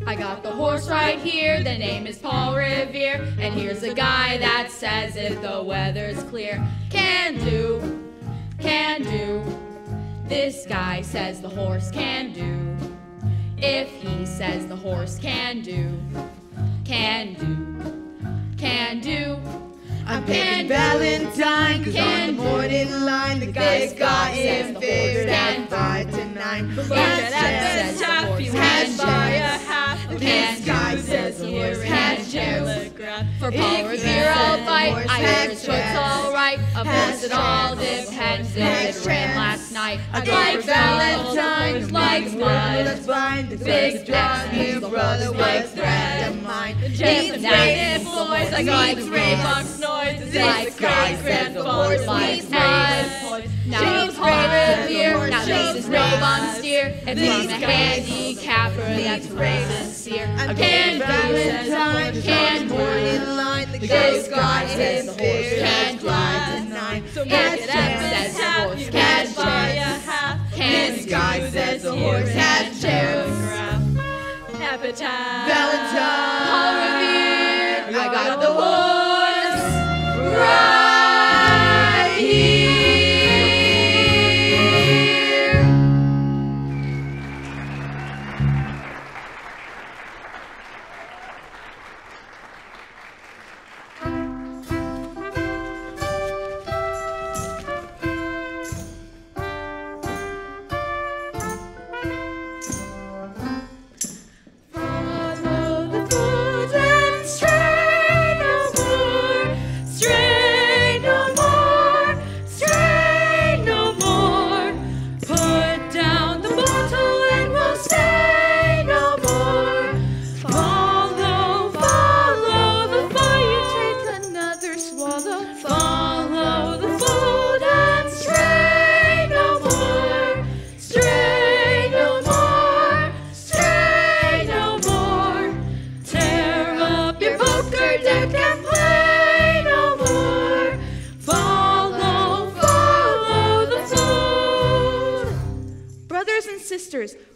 I got the horse right here, the name is Paul Revere, and here's a guy that says if the weather's clear, can do. This guy says the horse can do. If he says the horse can do. I'm picking Valentine, 'cause on the morning line, the guy's got him figured at 5 to 9. Look at that chap, you can buy a half. This guy says the horse has chance. For Paul Revere I'll fight, I hear his foot's all right. Of course it all depends if it ran last night. I like Valentine, likes mud. The big dog, your brother was friend of mine. Jason David boys, I got 3 bucks noise. This guy says the horse likes mud. Now he's Paul Revere, now this is no bum steer. And he's a handicapper, that's racist here. I'm picking Valentine, can morning line, the guy's got his figured at 5 to 9. So get it up, says the horse can buy a half. This guy says the horse has chance. Appetite. Valentine, Paul Revere, I got the horse right here.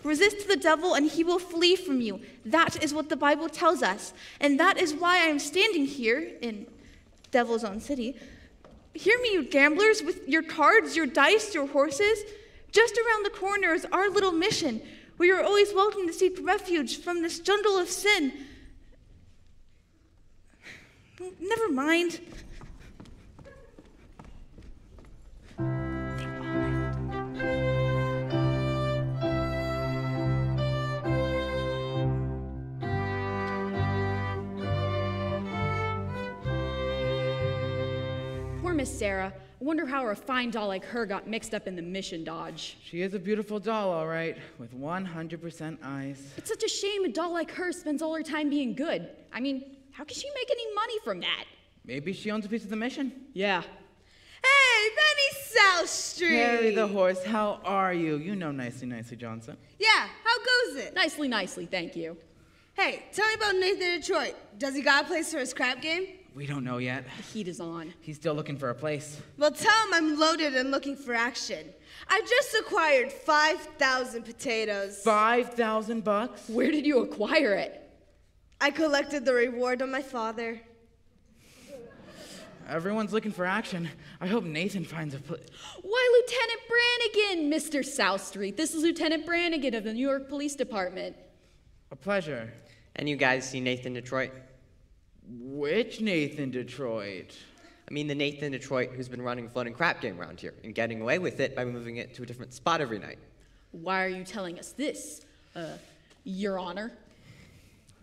Resist the devil and he will flee from you. That is what the Bible tells us. And that is why I am standing here in Devil's Own City. Hear me, you gamblers, with your cards, your dice, your horses. Just around the corner is our little mission, where you are always welcome to seek refuge from this jungle of sin. Never mind. Miss Sarah, I wonder how a refined doll like her got mixed up in the mission dodge. She is a beautiful doll, all right, with 100% eyes. It's such a shame a doll like her spends all her time being good. I mean, how can she make any money from that? Maybe she owns a piece of the mission. Yeah. Hey, Benny South Street! Harry the horse, how are you? You know Nicely Johnson. Yeah, how goes it? Nicely, thank you. Hey, tell me about Nathan Detroit. Does he got a place for his crap game? We don't know yet. The heat is on. He's still looking for a place. Well, tell him I'm loaded and looking for action. I just acquired 5,000 potatoes. 5,000 bucks? Where did you acquire it? I collected the reward on my father. Everyone's looking for action. I hope Nathan finds a place. Why, Lieutenant Brannigan, Mr. South Street. This is Lieutenant Brannigan of the New York Police Department. A pleasure. And you guys see Nathan Detroit? Which Nathan Detroit? I mean the Nathan Detroit who's been running a floating crap game around here and getting away with it by moving it to a different spot every night. Why are you telling us this, Your Honor?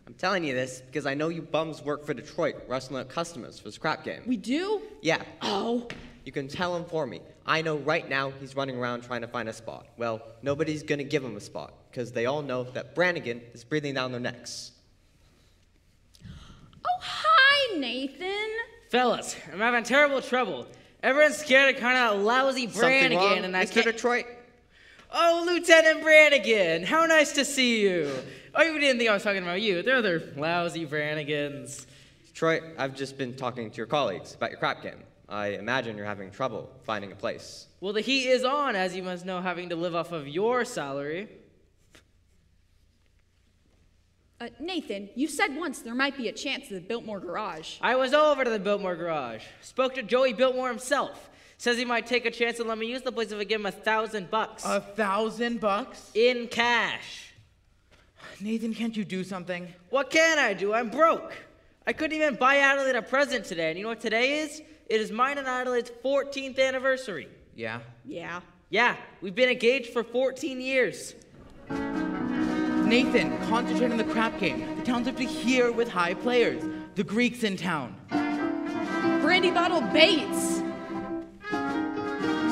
I'm telling you this because I know you bums work for Detroit, rustling out customers for this crap game. We do? Yeah. Oh. You can tell him for me. I know right now he's running around trying to find a spot. Well, nobody's gonna give him a spot because they all know that Brannigan is breathing down their necks. Oh, hi, Nathan. Fellas, I'm having terrible trouble. Everyone's scared of kind of lousy Brannigan, Something wrong, and I Mr. can't... Detroit? Oh, Lieutenant Brannigan, how nice to see you. Oh, you didn't think I was talking about you. They're other lousy Brannigans. Detroit, I've just been talking to your colleagues about your crap game. I imagine you're having trouble finding a place. Well, the heat is on, as you must know, having to live off of your salary. Nathan, you said once there might be a chance at the Biltmore garage. I was over to the Biltmore garage. Spoke to Joey Biltmore himself. Says he might take a chance and let me use the place if I give him $1,000. $1,000? In cash. Nathan, can't you do something? What can I do? I'm broke. I couldn't even buy Adelaide a present today. And you know what today is? It is mine and Adelaide's 14th anniversary. Yeah? Yeah. Yeah, we've been engaged for 14 years. Nathan, concentrate on the crap game. The town's up to here with high players. The Greeks in town. Brandy Bottle Bates.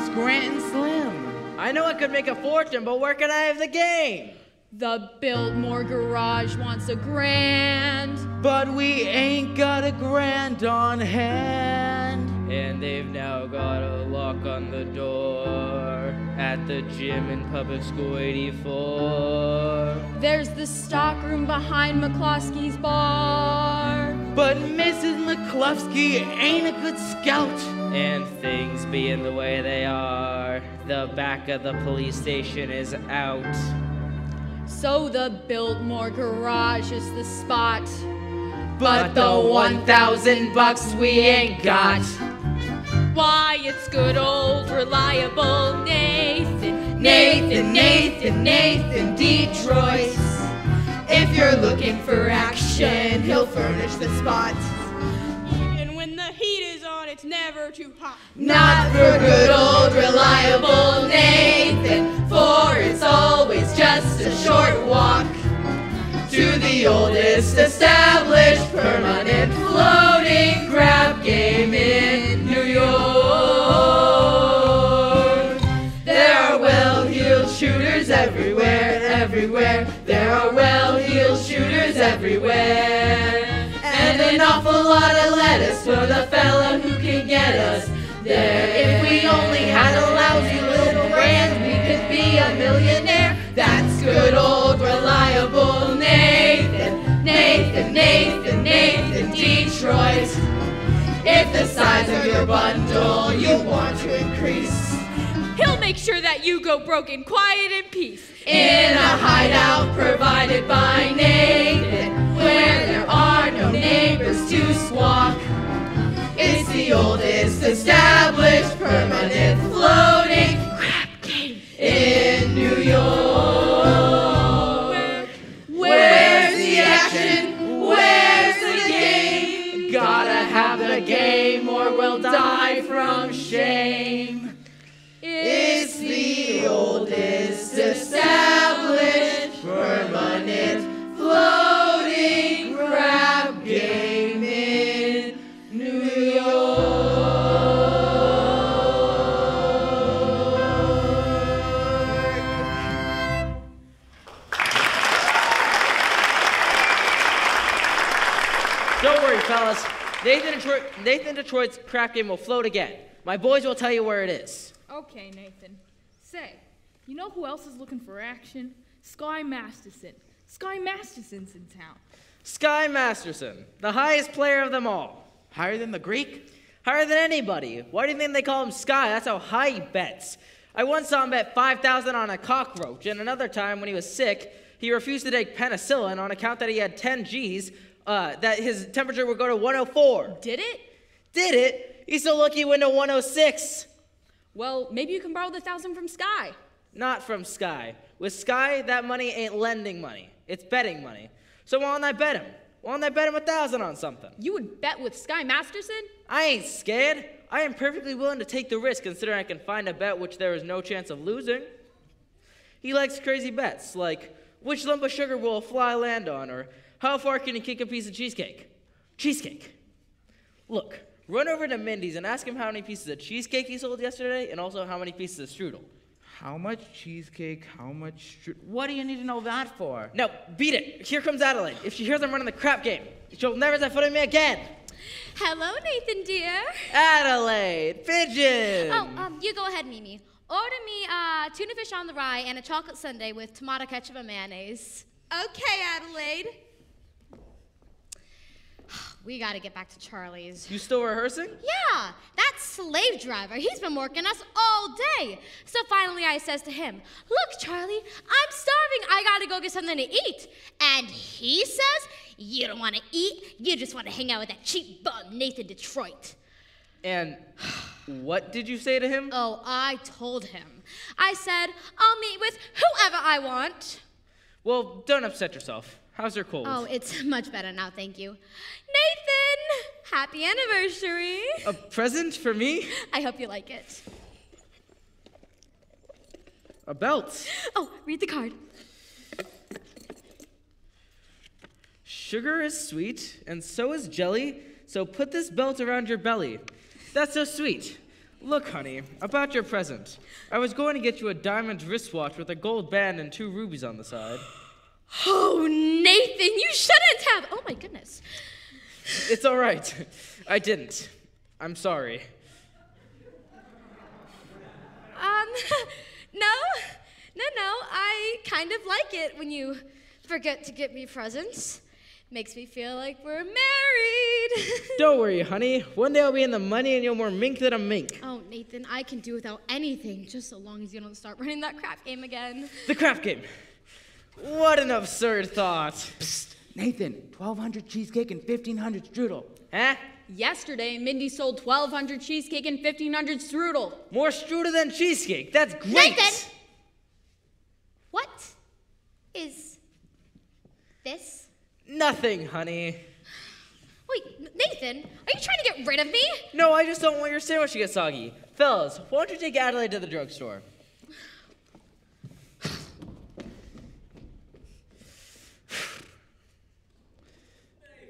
Scranton Slim. I know I could make a fortune, but where can I have the game? The Biltmore garage wants a grand. But we ain't got a grand on hand. And they've now got a lock on the door at the gym in Public School 84. There's the stockroom behind McCloskey's bar. But Mrs. McCluskey ain't a good scout. And things being the way they are, the back of the police station is out. So the Biltmore garage is the spot. But the $1,000 we ain't got. Why, it's good old reliable Nathan. Nathan, Nathan, Nathan, Detroit. If you're looking for action, he'll furnish the spot. And when the heat is on, it's never too hot. Not for good old reliable Nathan, for it's always just a short walk to the oldest established permanent floating crap game in New York. There are well-heeled shooters everywhere, everywhere. There are well-heeled shooters everywhere. And an awful lot of lettuce for the fella who can get us there. If we only had a lousy little brand, we could be a millionaire. That's good old reliable Nathan. Nathan, Nathan, Nathan, Detroit. If the size of your bundle you want to increase, He'll make sure that you go broke in quiet and peace. in a hideout provided by Nathan, where there are no neighbors to squawk. It's the oldest established permanent floating crap game in New York. Where's the action? Where's the game? Gotta have the game or we'll die from shame. It's the oldest established permanent floating crab game in New York. Don't worry, fellas. Nathan Detroit's crap game will float again. My boys will tell you where it is. Okay, Nathan. Say, you know who else is looking for action? Sky Masterson. Sky Masterson's in town. Sky Masterson, the highest player of them all. Higher than the Greek? Higher than anybody. Why do you think they call him Sky? That's how high he bets. I once saw him bet $5,000 on a cockroach, and another time when he was sick, he refused to take penicillin on account that he had 10 G's, that his temperature would go to 104. Did it? Did it? He's so lucky he went to 106. Well, maybe you can borrow the 1,000 from Sky. Not from Sky. With Sky, that money ain't lending money. It's betting money. So why don't I bet him? Why don't I bet him 1,000 on something? You would bet with Sky Masterson? I ain't scared. I am perfectly willing to take the risk considering I can find a bet which there is no chance of losing. He likes crazy bets, like which lump of sugar will a fly land on, or how far can you kick a piece of cheesecake? Cheesecake. Look, run over to Mindy's and ask him how many pieces of cheesecake he sold yesterday and also how many pieces of strudel. How much cheesecake, how much what do you need to know that for? No, beat it. Here comes Adelaide. If she hears I'm running the crap game, she'll never set foot on me again. Hello, Nathan, dear. Adelaide, pigeon. Oh, you go ahead, Mimi. Order me tuna fish on the rye and a chocolate sundae with tomato ketchup and mayonnaise. Okay, Adelaide. We gotta get back to Charlie's. You still rehearsing? Yeah, that slave driver. He's been working us all day. So finally I says to him, look, Charlie, I'm starving. I gotta go get something to eat. And he says, you don't want to eat. You just want to hang out with that cheap bum, Nathan Detroit. And what did you say to him? Oh, I told him. I said, I'll meet with whoever I want. Well, don't upset yourself. How's your cold? Oh, it's much better now, thank you. Nathan, happy anniversary. A present for me? I hope you like it. A belt. Oh, read the card. Sugar is sweet, and so is jelly, so put this belt around your belly. That's so sweet. Look, honey, about your present. I was going to get you a diamond wristwatch with a gold band and 2 rubies on the side. Oh, Nathan, you shouldn't have. Oh, my goodness. It's all right. I didn't. I'm sorry. No. I kind of like it when you forget to get me presents. Makes me feel like we're married. Don't worry, honey. One day I'll be in the money and you're more mink than a mink. Oh, Nathan, I can do without anything, just so long as you don't start running that crap game again. The crap game. What an absurd thought. Psst, Nathan, 1,200 cheesecake and 1,500 strudel. Huh? Yesterday, Mindy sold 1,200 cheesecake and 1,500 strudel. More strudel than cheesecake. That's great. Nathan! What is this? Nothing, honey. Wait, Nathan, are you trying to get rid of me? No, I just don't want your sandwich to get soggy. Fellas, why don't you take Adelaide to the drugstore?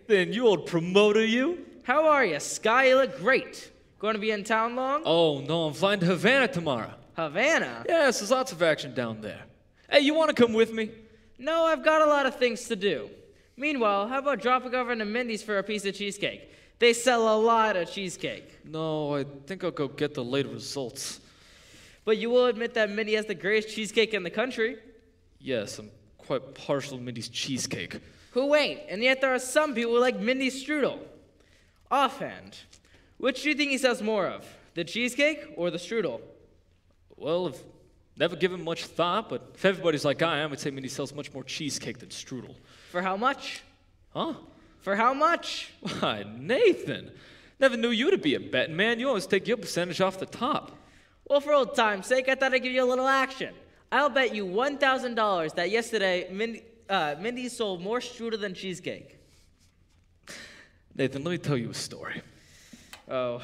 Then you old promoter, you? How are you, Sky? You look great. Going to be in town long? Oh, no, I'm flying to Havana tomorrow. Havana? Yes, there's lots of action down there. Hey, you want to come with me? No, I've got a lot of things to do. Meanwhile, how about dropping over into Mindy's for a piece of cheesecake? They sell a lot of cheesecake. No, I think I'll go get the late results. But you will admit that Mindy has the greatest cheesecake in the country. Yes, I'm quite partial to Mindy's cheesecake. Who ain't? And yet there are some people who like Mindy's strudel. Offhand, which do you think he sells more of? The cheesecake or the strudel? Well, I've never given much thought, but if everybody's like I am, I'd say Mindy sells much more cheesecake than strudel. For how much? Huh? For how much? Why, Nathan, never knew you to be a betting man. You always take your percentage off the top. Well, for old time's sake, I thought I'd give you a little action. I'll bet you $1,000 that yesterday Mindy sold more strudel than cheesecake. Nathan, let me tell you a story. Oh.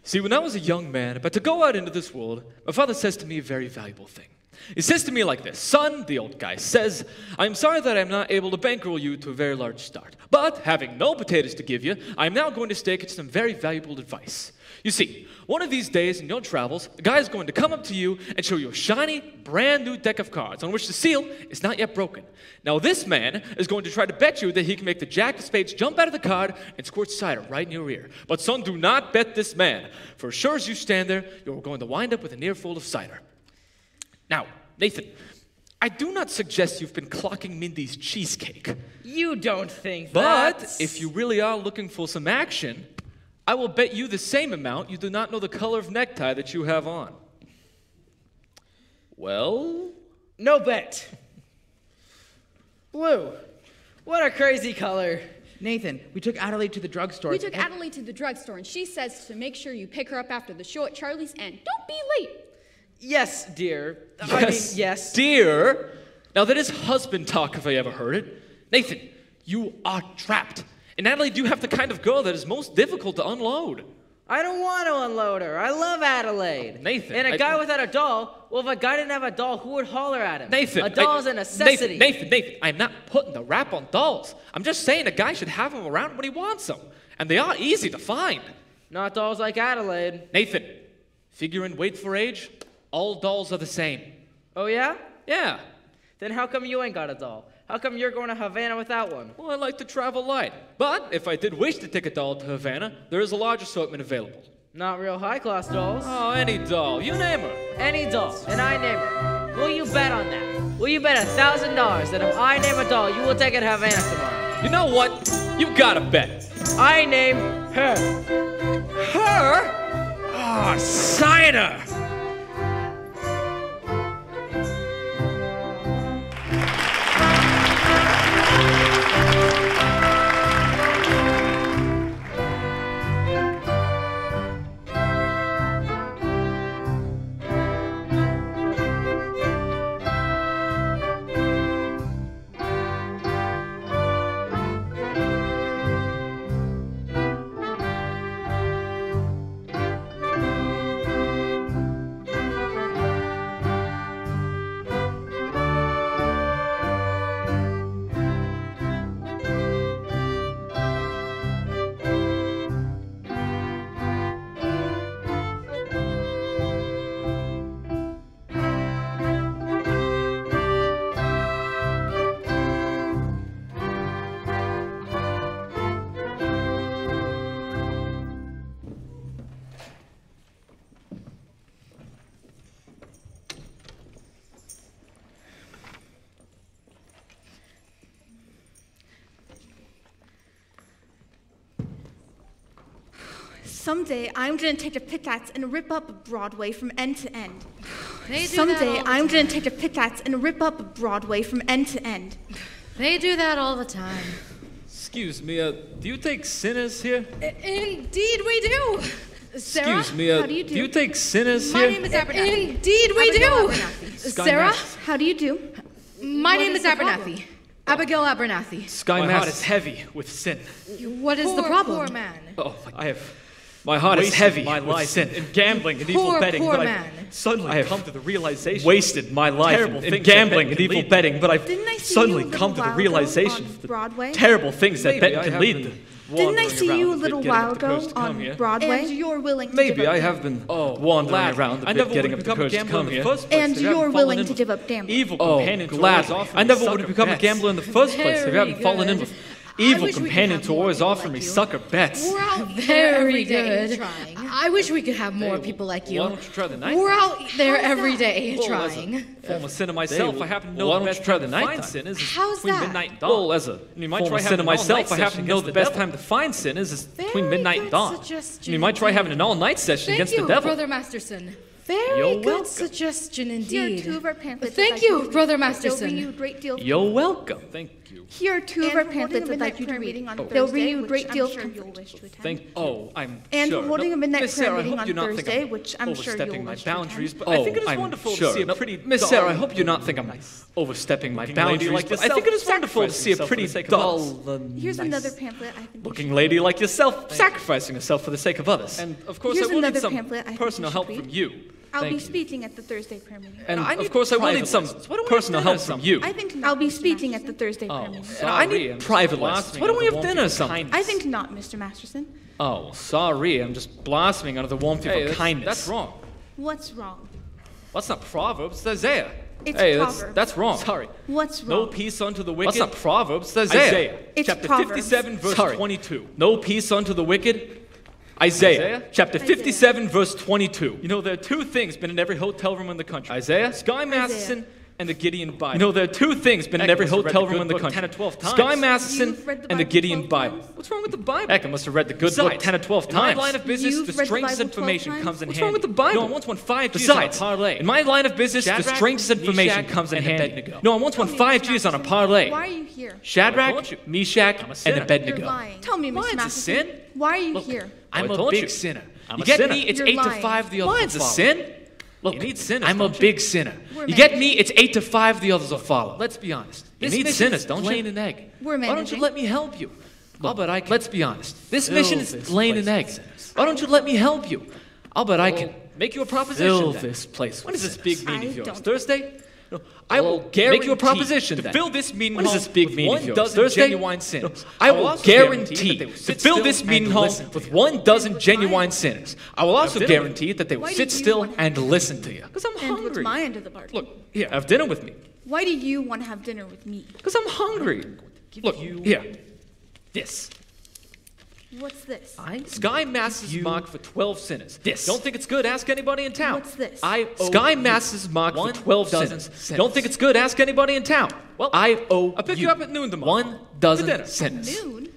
See, when I was a young man, about to go out into this world, my father says to me a very valuable thing. He says to me like this, son, the old guy says, I'm sorry that I'm not able to bankroll you to a very large start. But having no potatoes to give you, I'm now going to stake at some very valuable advice. You see, one of these days in your travels, a guy is going to come up to you and show you a shiny, brand new deck of cards on which the seal is not yet broken. Now this man is going to try to bet you that he can make the jack of spades jump out of the card and squirt cider right in your ear. But son, do not bet this man, for as sure as you stand there, you're going to wind up with an earful of cider. Now, Nathan, I do not suggest you've been clocking Mindy's cheesecake. You don't think that. But if you really are looking for some action, I will bet you the same amount you do not know the color of necktie that you have on. Well? No bet. Blue. What a crazy color. Nathan, we took Adelaide to the drugstore. We took Adelaide to the drugstore, and she says to make sure you pick her up after the show at Charlie's and don't be late. Yes, dear. Yes, yes. Dear. Now that is husband talk if I ever heard it. Nathan, you are trapped. And Adelaide, you have the kind of girl that is most difficult to unload. I don't want to unload her. I love Adelaide. Nathan. And a guy without a doll, well, if a guy didn't have a doll, who would holler at him? Nathan. A doll is a necessity. Nathan, I'm not putting the rap on dolls. I'm just saying a guy should have them around when he wants them. And they are easy to find. Not dolls like Adelaide. Nathan, figure in weight for age, all dolls are the same. Oh, yeah? Yeah. Then how come you ain't got a doll? How come you're going to Havana without one? Well, I like to travel light. But if I did wish to take a doll to Havana, there is a large assortment available. Not real high-class dolls. Oh, any doll. You name her. Any doll. And I name her. Will you bet on that? Will you bet $1,000 that if I name a doll, you will take it to Havana tomorrow? You know what? You gotta bet. I name her. Her? Ah, cider! Someday, I'm going to take a pickaxe and rip up Broadway from end to end. Someday, I'm going to take a pickaxe and rip up Broadway from end to end. They do that all the time. Excuse me, do you take sinners here? Indeed we do. Sarah? Excuse me, how do you do? Do you take sinners My here? name is Abernathy. Indeed we do. Sarah? How do you do? My name is Abernathy. Abigail Abernathy. Sky My Mass heart is heavy with sin. What is the problem? Poor man. Oh, I have. My heart is heavy my with life sin and gambling and evil betting, poor but man. I've suddenly come to the realization. Wasted my life terrible in things gambling that and evil betting, but I've Didn't I see suddenly you a little come to the while realization ago of the Broadway? terrible things that Maybe betting I can have lead been to. Didn't I Wandering see around you a a bit, little getting up while the courage ago to come on here. Broadway? And you're willing to Maybe give up I have been Oh, wandering around a I bit, never getting would up the become a courage to gambler come in here. the first place. And if you haven't you're fallen willing in to with give up gambling. Evil Oh, companion to always gladly. offer I me never would sucker have become a bets. gambler in the first place if you Very haven't fallen in good. with evil wish we could companion have to more always people offer like me you. sucker bets. We're out very good. Trying. I wish we could have more people like you. Why don't you try the night? We're out there every day Well, trying. Former sinner myself, I happen to know why the don't best you try time the to nighttime? find sinners is How's between that? midnight and dawn. Well, as a You might former try having sinner an all-night myself, I happen session to know against the the best devil. time to find sinners is between Very midnight and good dawn. suggestion You might try having an indeed. all-night session Thank against you, the devil. Brother Masterson. Very You're good welcome. suggestion Here are indeed. two of our pamphlets. Thank I'd like you you, to read. Brother They'll bring Masterson. you a great deal. You're welcome. Thank you. Here are two of our pamphlets I'd like you to read. They'll bring you a great deal of comfort. Thank you. Oh, I'm And sure. we're holding a midnight Miss prayer Sarah, I meeting hope on you not think Thursday, I'm which I'm sure overstepping you'll my wish to attend. boundaries, but Oh, I think it is I'm wonderful to sure. see a No, pretty Miss dull- Sarah, I hope you not think I'm overstepping my Looking lady boundaries, like but I think it is wonderful to see a yourself for pretty the sake of dull, Here's nice another pamphlet I think you looking should lady read. like yourself, sacrificing herself for the sake of others. And of course, Here's I will need another some pamphlet I think personal you should help read. from you. I'll Thank be you. speaking at the Thursday prayer meeting. And I of need course, I will need private some lessons. Why don't we have personal dinner help or from something? you. I think not, I'll be speaking at the Thursday prayer meeting. And I need I'm just private blossoming lessons. Why don't we under have the dinner or warmth of something? kindness. I think not, Mr. Masterson. Oh, sorry. I'm just blossoming under the warmth of Hey, your that's- kindness. That's wrong. What's wrong? That's not Proverbs, that's Isaiah. It's Hey, Proverbs. that's wrong. Sorry. What's No wrong? peace unto the wicked. What's not Proverbs, that's Isaiah. It's Chapter Proverbs. 57, verse Sorry. 22. No peace unto the wicked. Isaiah. Chapter Isaiah. 57, verse 22. You know, there are two things been in every hotel room in the country. Isaiah, Sky Masterson, and the Gideon Bible. You know, there are two things been in every must have read hotel the room good in the book country. 10 or 12 times. Sky Masterson You've read the and the Bible Gideon 12 Bible. times? What's wrong with the Bible? Heck, I must have read the good book Besides, 10 or 12 in my times. line of business, You've the read the strangest Bible 12 information times? comes in What's handy. wrong with the Bible? No, I once won 5 G's Besides, on a parlay. In my line of business, the Shadrach, strangest information Meshach, comes in and handy. Abednego. No, I once won Tell me, 5 Mr. G's on a Masterson, parlay. Why are you here? I told Shadrach, you. Meshach, I'm a and sinner. You're Abednego. lying. Tell me, Mr. Mine's a Masterson. sin. Why are you here? I'm I a told big you. sinner. I'm You a get sinner. me? It's You're 8 to lying. 5. The others Mine's will a follow. sin. Look, you need sinners. I'm a don't you? big sinner. We're You get managing. me? It's 8 to 5. The others will follow. Let's be honest. You This need mission sinners, is don't laying you? an egg. We're Why don't you managing. let me help you? I'll bet I can. Let's be honest. This Fill mission this is laying an place egg. with sinners. Why don't you let me help you? I'll bet I can. Make you a proposition. Fill then. this place. When with is this sinners. big meeting I of yours? don't- Thursday? No, I will Well, guarantee make you a proposition to then. fill this meeting When is hall this big with meeting of 1 yours? dozen Thursday? genuine sinners. I will also guarantee that they will to sit fill still this meeting and hall listen to with you. 1 dozen And genuine mine. sinners. I will also dinner with guarantee that they will Why sit do you still want to and have listen to you. Because I'm And what's hungry. my end of the bargain? Look, here, have dinner with me. Why do you want to have dinner with me? Because I'm hungry. Look, here. This. What's this? Sky Mass's mark for 12 sinners. This. Don't think it's good? Ask anybody in town. What's this? I owe Sky Mass's mark for 1 12 dozen sinners. Don't think it's good? Ask anybody in town. Well, I owe I'll pick you you up at noon tomorrow. 1 dozen dinner. sinners. Noon?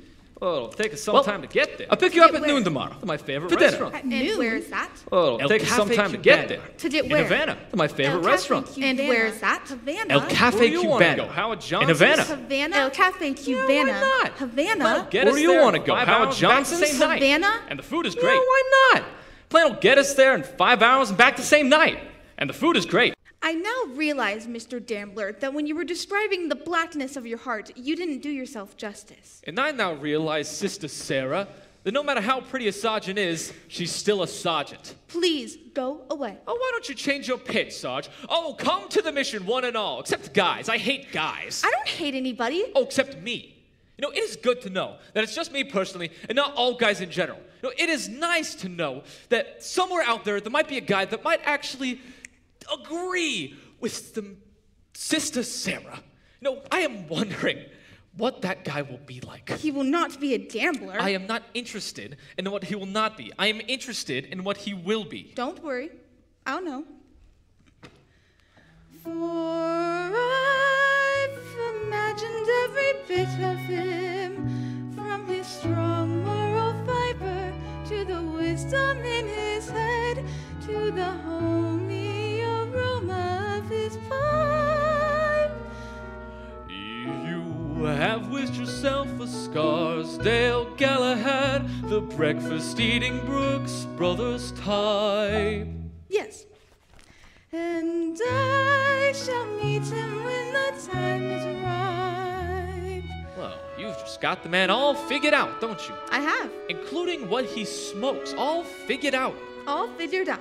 Oh, it'll take us some time to get there. I'll pick you up Get at where? noon tomorrow. To my favorite For dinner. restaurant. And where is that? Oh, it'll El take us some Cafe time to get Cubano. there. To get In where? Havana, to my favorite El restaurant. Cafe and where is that? Havana. El Where Cafe do you want to go? Cubano. Howard In Johnson's? Havana. Havana. El Cafe Cubana. why not? Havana. Well, get Where us do you there wanna in go? 5 Howard hours and back the Johnson's? same night. Havana. And the food is Yeah, great. why not? Plan will get us there in 5 hours and back the same night. And the food is great. I now realize, Mr. Gambler, that when you were describing the blackness of your heart, you didn't do yourself justice. And I now realize, Sister Sarah, that no matter how pretty a sergeant is, she's still a sergeant. Please go away. Oh, why don't you change your pitch, Sarge? Oh, come to the mission, one and all. Except guys. I hate guys. I don't hate anybody. Oh, except me. You know, it is good to know that it's just me personally and not all guys in general. You know, it is nice to know that somewhere out there might be a guy that might actually agree with the Sister Sarah. You know, I am wondering what that guy will be like. He will not be a gambler. I am not interested in what he will not be. I am interested in what he will be. Don't worry. I'll know. For I've imagined every bit of him, from his strong moral fiber to the wisdom in his head, to the homey aroma of his pipe. You have wished yourself a Scarsdale Galahad, the breakfast-eating Brooks Brothers type. Yes. And I shall meet him when the time is ripe. Well, you've just got the man all figured out, don't you? I have. Including what he smokes, all figured out. All figured out.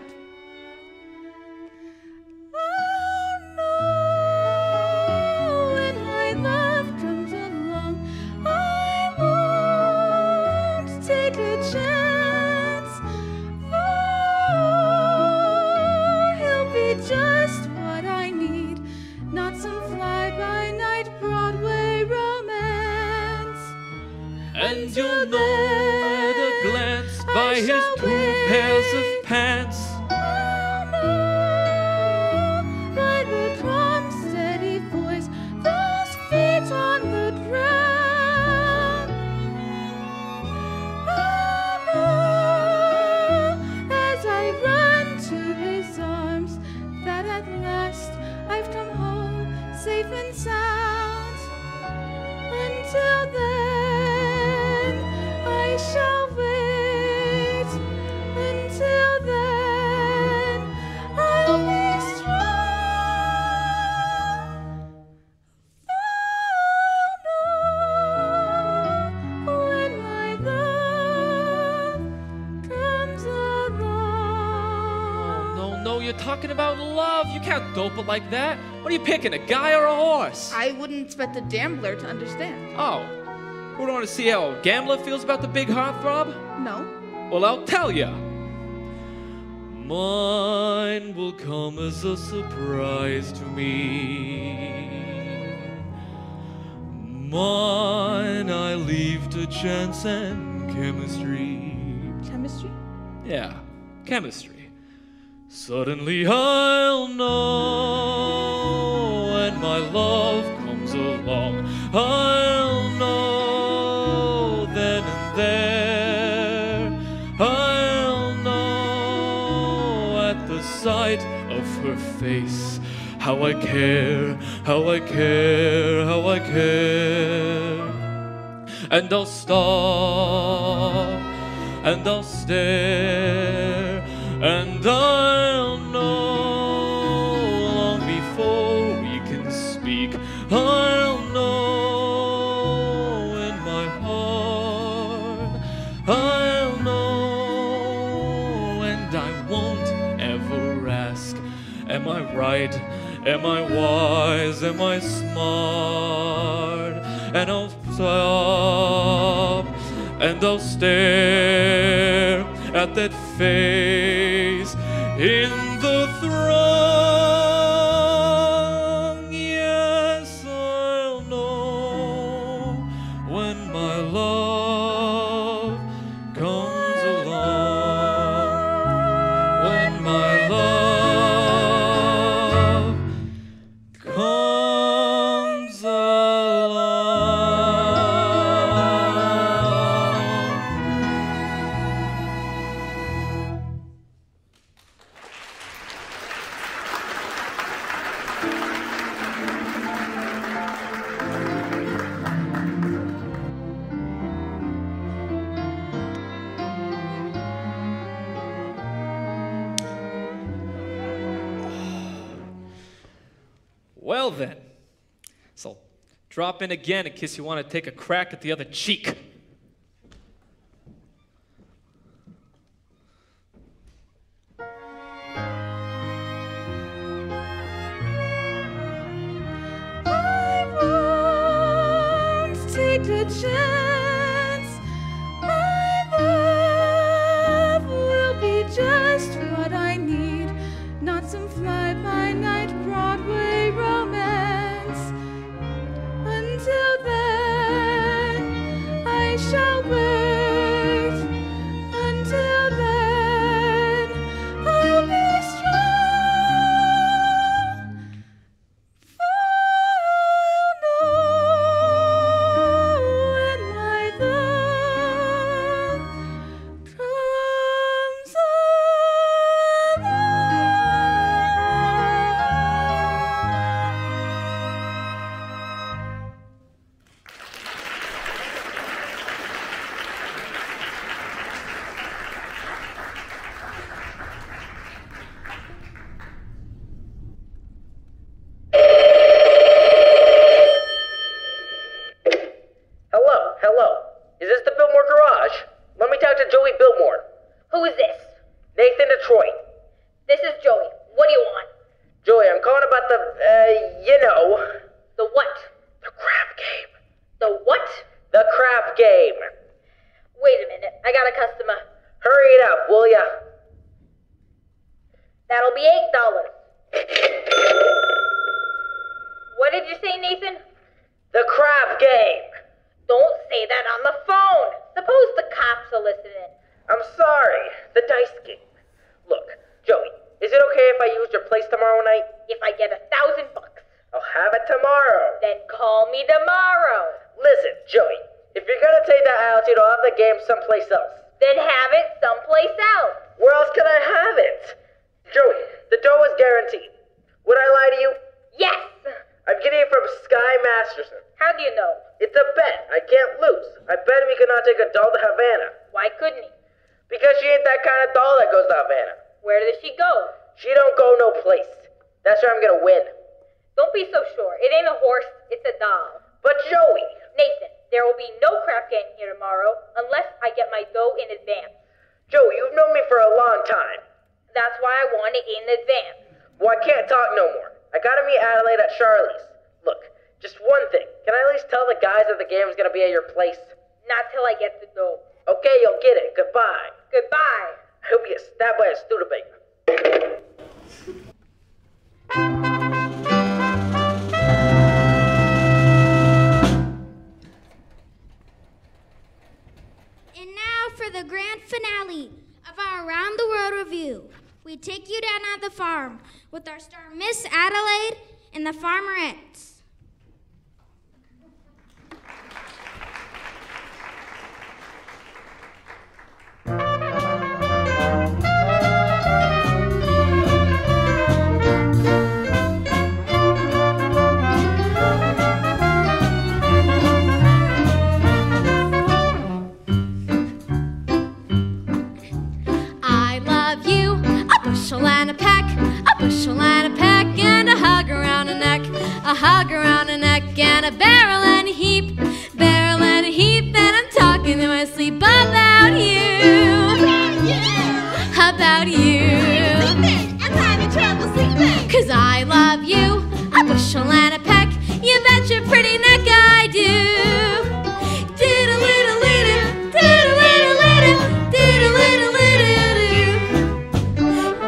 Just what I need, not some fly-by-night Broadway romance. And you'll know at a glance by his two pairs of pants. I'll know by the prompt, steady voice, those feet on the ground. I'll know as I run to his arms that at last I've come home safe and sound. Until then, I shall wait. Until then, I'll be strong. I'll know when my love comes along. No, you're talking about love. You can't dope it like that. What are you picking, a guy or a horse? I wouldn't expect a gambler to understand. Oh, we don't want to see how a gambler feels about the big heartthrob? No. Well, I'll tell ya. Mine will come as a surprise to me. Mine I leave to chance and chemistry. Chemistry? Yeah, chemistry. Suddenly I'll know when my love comes along. I'll know then and there. I'll know at the sight of her face how I care, how I care, how I care. And I'll stop and I'll stare. And I'll know long before we can speak. I'll know in my heart. I'll know, and I won't ever ask. Am I right? Am I wise? Am I smart? And I'll stop and I'll stare at that face in the throng. Yes, I'll know when my love comes along. When my love comes along. Well then, so I'll drop in again in case you want to take a crack at the other cheek. Take a chance. My love will be just what I need, not some fly-by-night Broadway romance. Until then, I shall wait. Until then, I'll be strong. For I'll know when my love comes Hello. Is this the Biltmore Garage? Let me talk to Joey Biltmore. Who is this? Nathan Detroit. This is Joey. What do you want? Joey, I'm calling about the, The what? the crap game. The what? The crap game. Wait a minute. I got a customer. Hurry it up, will ya? That'll be $8. What did you say, Nathan? The crap game. Don't say that on the phone. Suppose the cops are listening. I'm sorry. The dice game. Look, Joey, is it okay if I use your place tomorrow night? If I get $1,000, I'll have it tomorrow. then call me tomorrow. Listen, Joey, if you're gonna take that attitude, I'll have the game someplace else. Then have it someplace else. Where else can I have it? Joey, the dough is guaranteed. Would I lie to you? Yes. I'm getting it from Sky Masterson. How do you know? It's a bet. I can't lose. I bet him he could not take a doll to Havana. Why couldn't he? Because she ain't that kind of doll that goes to Havana. Where does she go? She don't go no place. That's where I'm gonna win. Don't be so sure. It ain't a horse, it's a doll. But Joey! Nathan, there will be no crap game here tomorrow unless I get my dough in advance. Joey, you've known me for a long time. That's why I want it in advance. Well, I can't talk no more. I gotta meet Adelaide at Charlie's. Look, just one thing. Can I at least tell the guys that the game is gonna be at your place? Not till I get the dough. Okay, you'll get it. Goodbye. Goodbye. I hope you get stabbed by a Studebaker. And now for the grand finale of our Around the World review. We take you down at the farm with our star Miss Adelaide and the Farmerettes. I love you, a bushel and a peck, a bushel and a peck, and a hug around a neck, a hug around a neck, and a barrel and a heap, and I'm talking in my sleep about you, about you. I'm having trouble sleeping. 'Cause I love you, a bushel and a peck, you bet your pretty neck I do. Diddle-diddle-diddle, diddle-diddle-diddle, diddle-diddle-diddle-doo.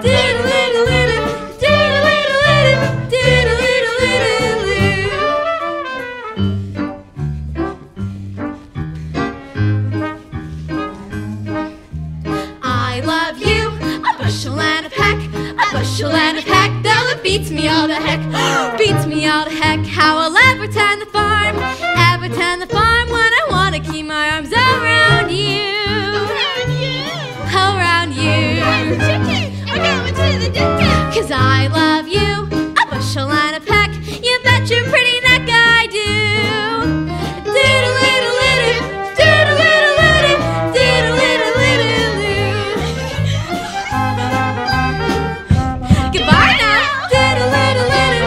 Diddle-diddle-diddle, diddle-diddle-diddle, diddle-diddle-diddle-doo. I love you, a bushel and a peck, a bushel and a peck, though it beats me all to heck, beats me all to heck. How I'll ever tend the farm when I want to keep my arms around you, around you. I'm going to the dentist. 'Cause I love you, a bushel and a peck, you bet your pretty neck I do. Diddle-diddle-diddle, diddle-diddle-diddle, diddle-diddle-diddle-doo. Goodbye now. Diddle-diddle-diddle,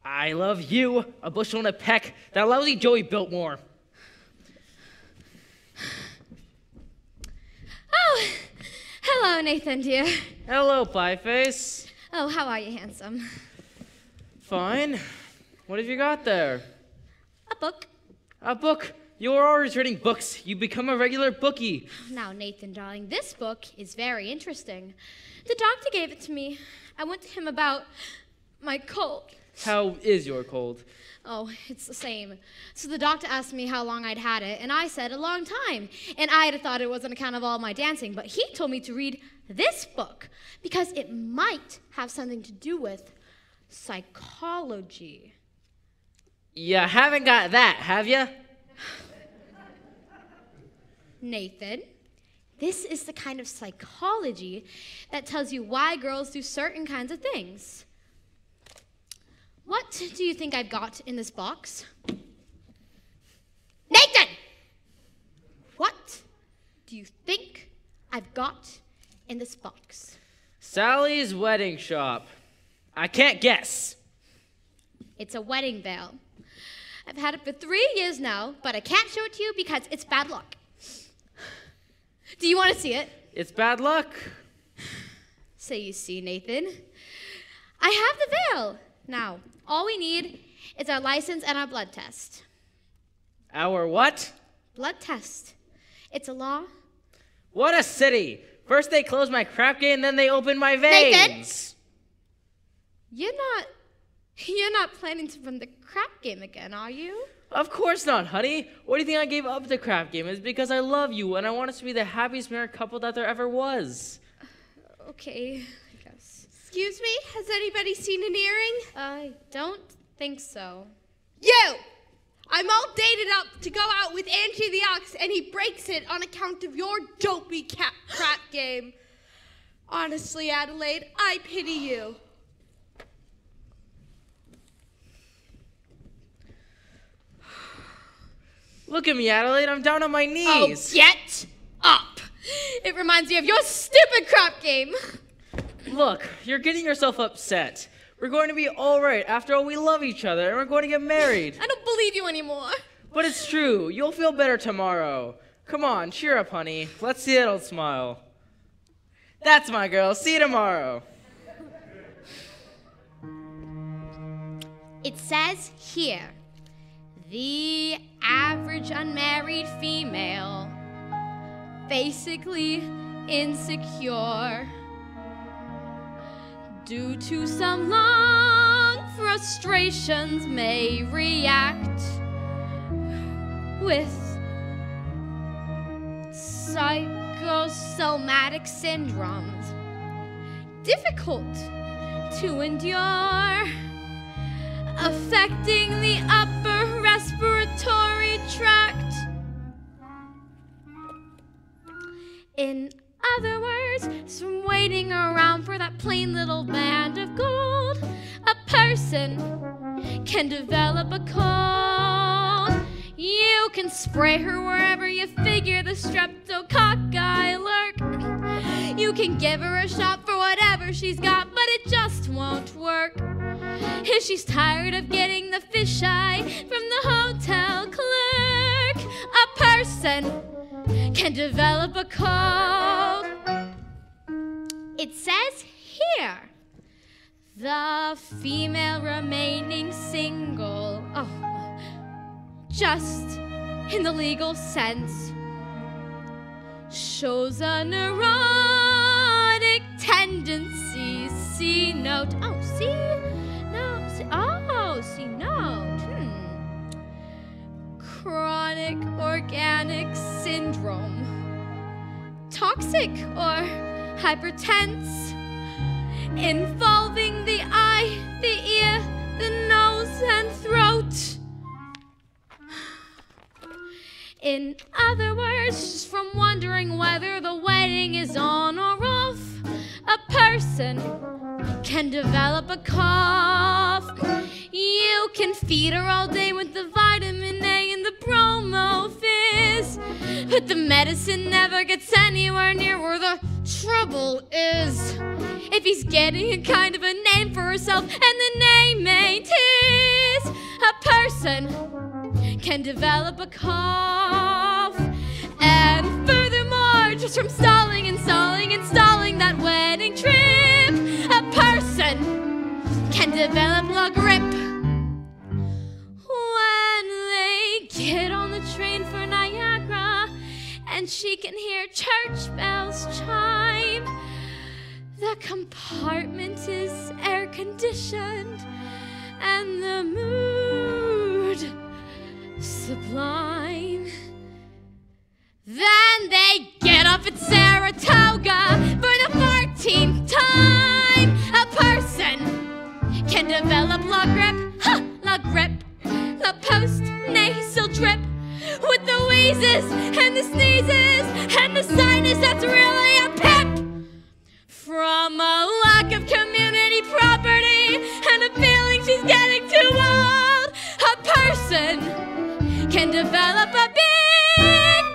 I love you, a bushel and a peck. That lousy Joey built more. Oh, hello, Nathan, dear. Hello, Pieface. Oh, how are you, handsome? Fine. What have you got there? A book. A book? You are always reading books. You become a regular bookie. Now, Nathan, darling, this book is very interesting. The doctor gave it to me. I went to him about my cold. How is your cold? Oh, it's the same. So the doctor asked me how long I'd had it, and I said a long time. And I'd have thought it was on account of all my dancing, but he told me to read this book because it might have something to do with psychology. You haven't got that, have you? Nathan, this is the kind of psychology that tells you why girls do certain kinds of things. What do you think I've got in this box? Nathan! What do you think I've got in this box? Sally's wedding shop. I can't guess. It's a wedding veil. I've had it for 3 years now, but I can't show it to you because it's bad luck. Do you want to see it? It's bad luck. So you see, Nathan, I have the veil. Now, all we need is our license and our blood test. Our what? Blood test. It's a law. What a city. First they close my crap game, then they open my veins. Nathan? You're not planning to run the crap game again, are you? Of course not, honey. What do you think I gave up the crap game? It's because I love you and I want us to be the happiest married couple that there ever was. Okay, I guess. Excuse me, has anybody seen an earring? I don't think so. You! I'm all dated up to go out with Angie the Ox, and he breaks it on account of your dopey crap game. Honestly, Adelaide, I pity you. Look at me, Adelaide. I'm down on my knees. Oh, get up! It reminds me of your stupid crap game. Look, you're getting yourself upset. We're going to be all right. After all, we love each other, and we're going to get married. I don't believe you anymore. But it's true. You'll feel better tomorrow. Come on, cheer up, honey. Let's see that old smile. That's my girl. See you tomorrow. It says here, the average unmarried female, basically insecure, due to some long frustrations may react with psychosomatic syndromes, difficult to endure, affecting the upper respiratory tract. In other words, from waiting around for that plain little band of gold, a person can develop a cold. You can spray her wherever you figure the streptococci lurk. You can give her a shot for whatever she's got, but it just won't work. If she's tired of getting the fisheye from the hotel clerk, a person can develop a cold. It says here, the female remaining single, just in the legal sense, shows a neurotic tendency. C note. Oh, C note. Oh, C note. Chronic organic syndrome. Toxic or hypertense, involving the eye, the ear, the nose, and throat. In other words, just from wondering whether the wedding is on or off, a person can develop a cough. You can feed her all day with the vitamin A and the bromo fizz, but the medicine never gets anywhere near where the trouble is, if he's getting a kind of a name for herself, and the name ain't his, a person can develop a cough. And furthermore, just from stalling and stalling and stalling that wedding trip, a person can develop a grip. When they get on the train for Niagara, and she can hear church bells chime, the compartment is air-conditioned, and the mood sublime. Then they get up at Saratoga for the 14th time. A person can develop la grip, la post-nasal drip, with the wheezes and the sneezes and the sinus that's really a pip. From a lack of community property and a feeling she's getting too old, a person can develop a big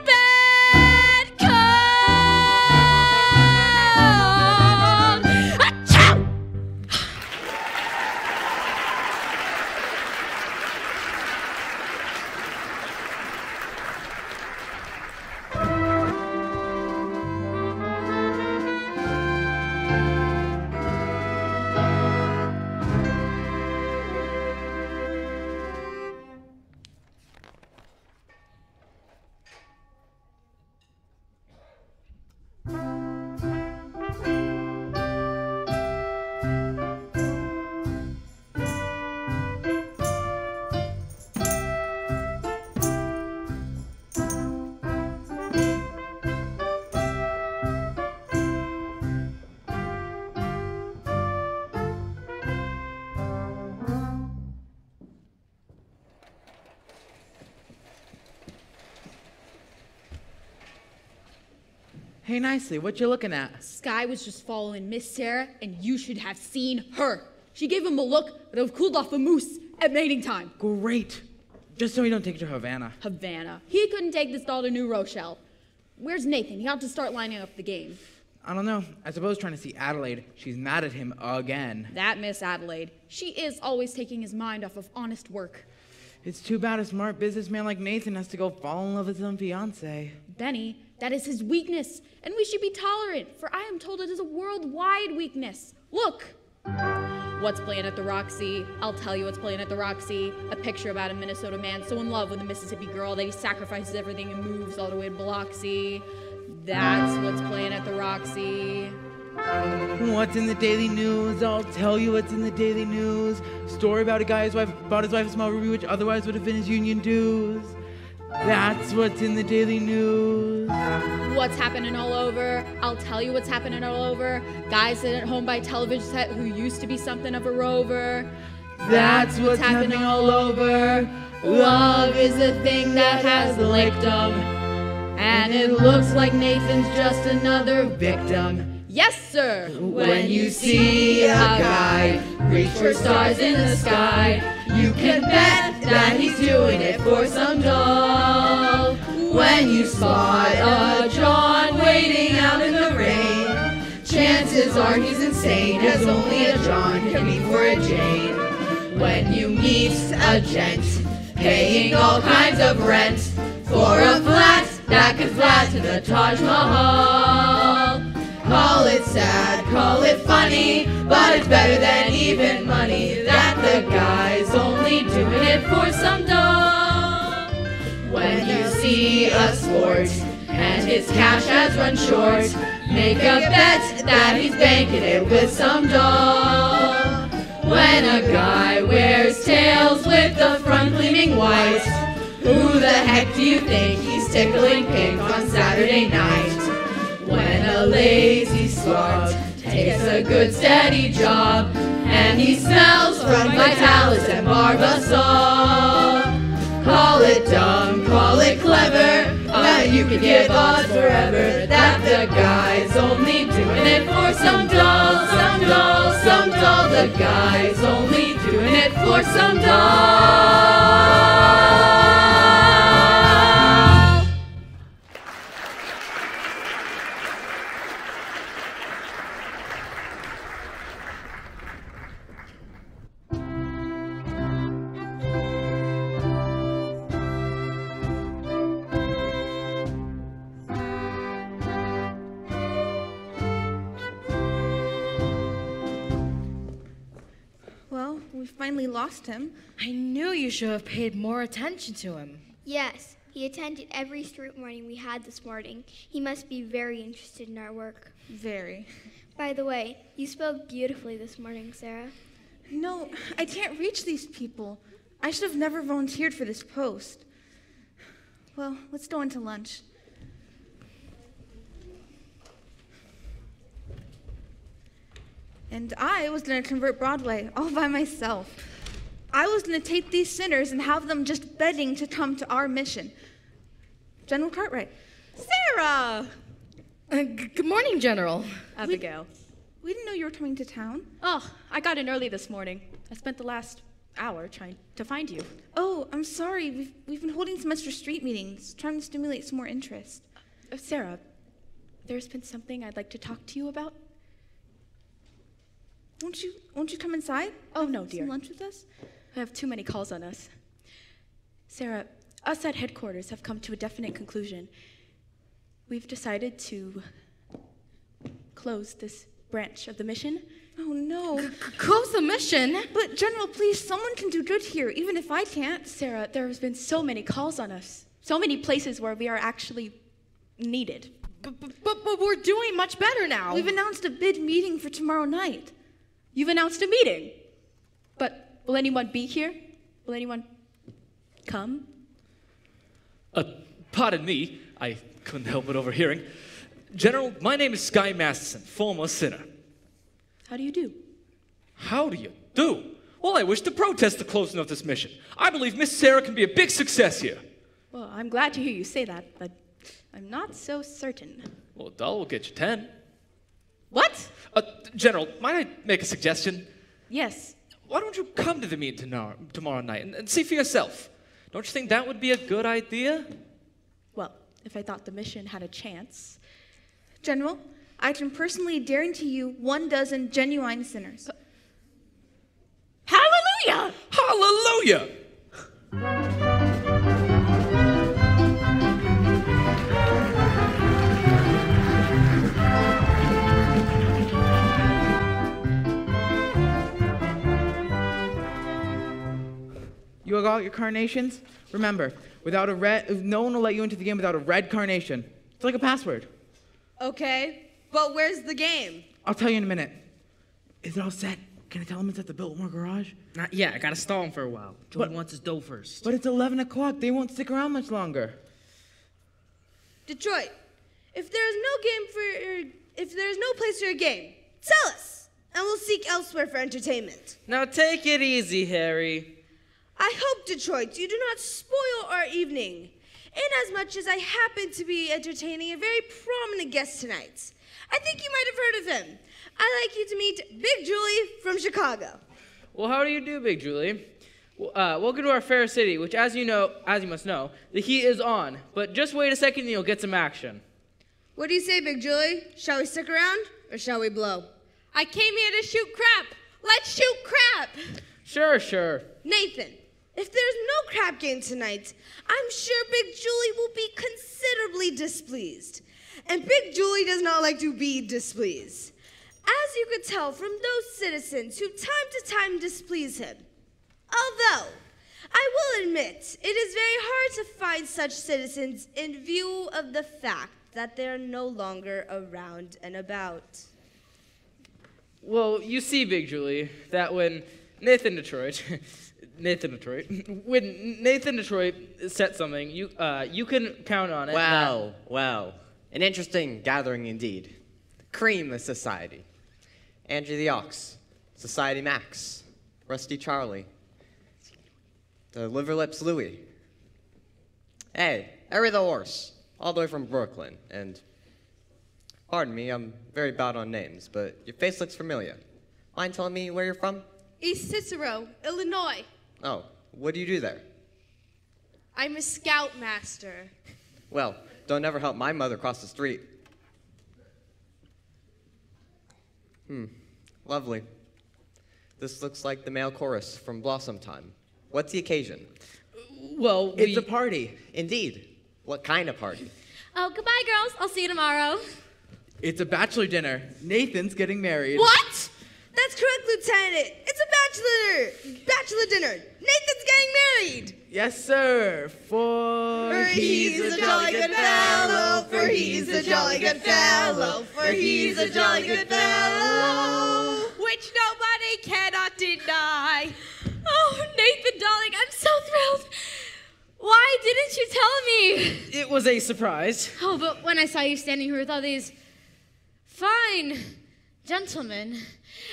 bad cold. Achoo! Hey, Nicely, what you looking at? Sky was just following Miss Sarah, and you should have seen her. She gave him a look that would have cooled off a moose at mating time. Great. Just so we don't take her to Havana. Havana. He couldn't take this doll to New Rochelle. Where's Nathan? He ought to start lining up the game. I don't know. I suppose trying to see Adelaide. She's mad at him again. That Miss Adelaide. She is always taking his mind off of honest work. It's too bad a smart businessman like Nathan has to go fall in love with his own fiancée. Benny, that is his weakness, and we should be tolerant, for I am told it is a worldwide weakness. Look! What's playing at the Roxy? I'll tell you what's playing at the Roxy. A picture about a Minnesota man so in love with a Mississippi girl that he sacrifices everything and moves all the way to Biloxi. That's what's playing at the Roxy. What's in the Daily News? I'll tell you what's in the Daily News. Story about a guy whose wife bought his wife a small ruby which otherwise would have been his union dues. That's what's in the Daily News. What's happening all over? I'll tell you what's happening all over. Guy sitting at home by television set who used to be something of a rover. That's what's happening all over. Love is a thing that has licked 'em, and it looks like Nathan's just another victim. Yes, sir. When you see a guy reach for stars in the sky, you can bet that he's doing it for some doll. When you spot a John waiting out in the rain, chances are he's insane, as only a John can be for a Jane. When you meet a gent paying all kinds of rent for a flat that could flatten the Taj Mahal, call it sad, call it funny, but it's better than even money that the guy's only doing it for some dough. When you see a sport and his cash has run short, make a bet that he's banking it with some dough. When a guy wears tails with the front gleaming white, who the heck do you think he's tickling pink on Saturday night? When a lazy slob takes a good steady job and he smells from Vitalis and Barbasol, call it dumb, call it clever, that you could give odds forever that the guy's only doing it for some doll, some doll, some doll. The guy's only doing it for some doll. We finally lost him. I knew you should have paid more attention to him. Yes, he attended every street morning we had this morning. He must be very interested in our work. Very. By the way, you spelled beautifully this morning, Sarah. No, I can't reach these people. I should have never volunteered for this post. Well, let's go into lunch. And I was going to convert Broadway all by myself. I was going to take these sinners and have them just begging to come to our mission. General Cartwright. Sarah! Good morning, General. Abigail. We didn't know you were coming to town. Oh, I got in early this morning. I spent the last hour trying to find you. Oh, I'm sorry. We've been holding some extra street meetings, trying to stimulate some more interest. Sarah, there's been something I'd like to talk to you about. Won't you come inside? Oh, no, dear. Some lunch with us? I have too many calls on us. Sarah, us at headquarters have come to a definite conclusion. We've decided to close this branch of the mission. Oh, no. Close the mission? But, General, please, someone can do good here, even if I can't. Sarah, there has been so many calls on us. So many places where we are actually needed. But we're doing much better now. We've announced a bid meeting for tomorrow night. You've announced a meeting. But will anyone be here? Will anyone come? Pardon me, I couldn't help but overhearing. General, my name is Sky Masterson, former sinner. How do you do? How do you do? Well, I wish to protest the closing of this mission. I believe Miss Sarah can be a big success here. Well, I'm glad to hear you say that, but I'm not so certain. Well, a doll will get you 10. What? General, might I make a suggestion? Yes. Why don't you come to the meeting tomorrow night and see for yourself? Don't you think that would be a good idea? Well, if I thought the mission had a chance. General, I can personally guarantee you 12 genuine sinners. Hallelujah! Hallelujah! You got your carnations? Remember, without a red, no one will let you into the game without a red carnation. It's like a password. Okay, but where's the game? I'll tell you in a minute. Is it all set? Can I tell him it's at the Biltmore garage? Not yet. I gotta stall him for a while. Joey wants his dough first. But it's 11 o'clock. They won't stick around much longer. Detroit, if there's no place for your game, tell us, and we'll seek elsewhere for entertainment. Now take it easy, Harry. I hope, Detroit, you do not spoil our evening, inasmuch as I happen to be entertaining a very prominent guest tonight. I think you might have heard of him. I'd like you to meet Big Julie from Chicago. Well, how do you do, Big Julie? Welcome to our fair city, which, as you must know, the heat is on. But just wait a second and you'll get some action. What do you say, Big Julie? Shall we stick around, or shall we blow? I came here to shoot crap. Let's shoot crap. Sure. Nathan, if there's no crap game tonight, I'm sure Big Julie will be considerably displeased. And Big Julie does not like to be displeased, as you could tell from those citizens who time to time displease him. Although, I will admit, it is very hard to find such citizens in view of the fact that they are no longer around and about. Well, you see, Big Julie, that when Nathan Detroit set something, you can count on it. Well, an interesting gathering indeed. Cream of society. Andrew the Ox, Society Max, Rusty Charlie, the Liverlips Louie. Hey, Harry the Horse, all the way from Brooklyn, and pardon me, I'm very bad on names, but your face looks familiar. Mind telling me where you're from? East Cicero, Illinois. Oh, what do you do there? I'm a scoutmaster. Well, don't ever help my mother cross the street. Lovely. This looks like the male chorus from Blossom Time. What's the occasion? Well, It's a party. Indeed. What kind of party? Oh, goodbye, girls. I'll see you tomorrow. It's a bachelor dinner. Nathan's getting married. What? That's correct, Lieutenant. It's a Bachelor dinner! Nathan's getting married! Yes, sir. For he's a jolly good fellow, for he's a jolly good fellow, for he's a jolly good fellow. Which nobody cannot deny. Oh, Nathan, darling, I'm so thrilled. Why didn't you tell me? It was a surprise. Oh, but when I saw you standing here with all these fine gentlemen,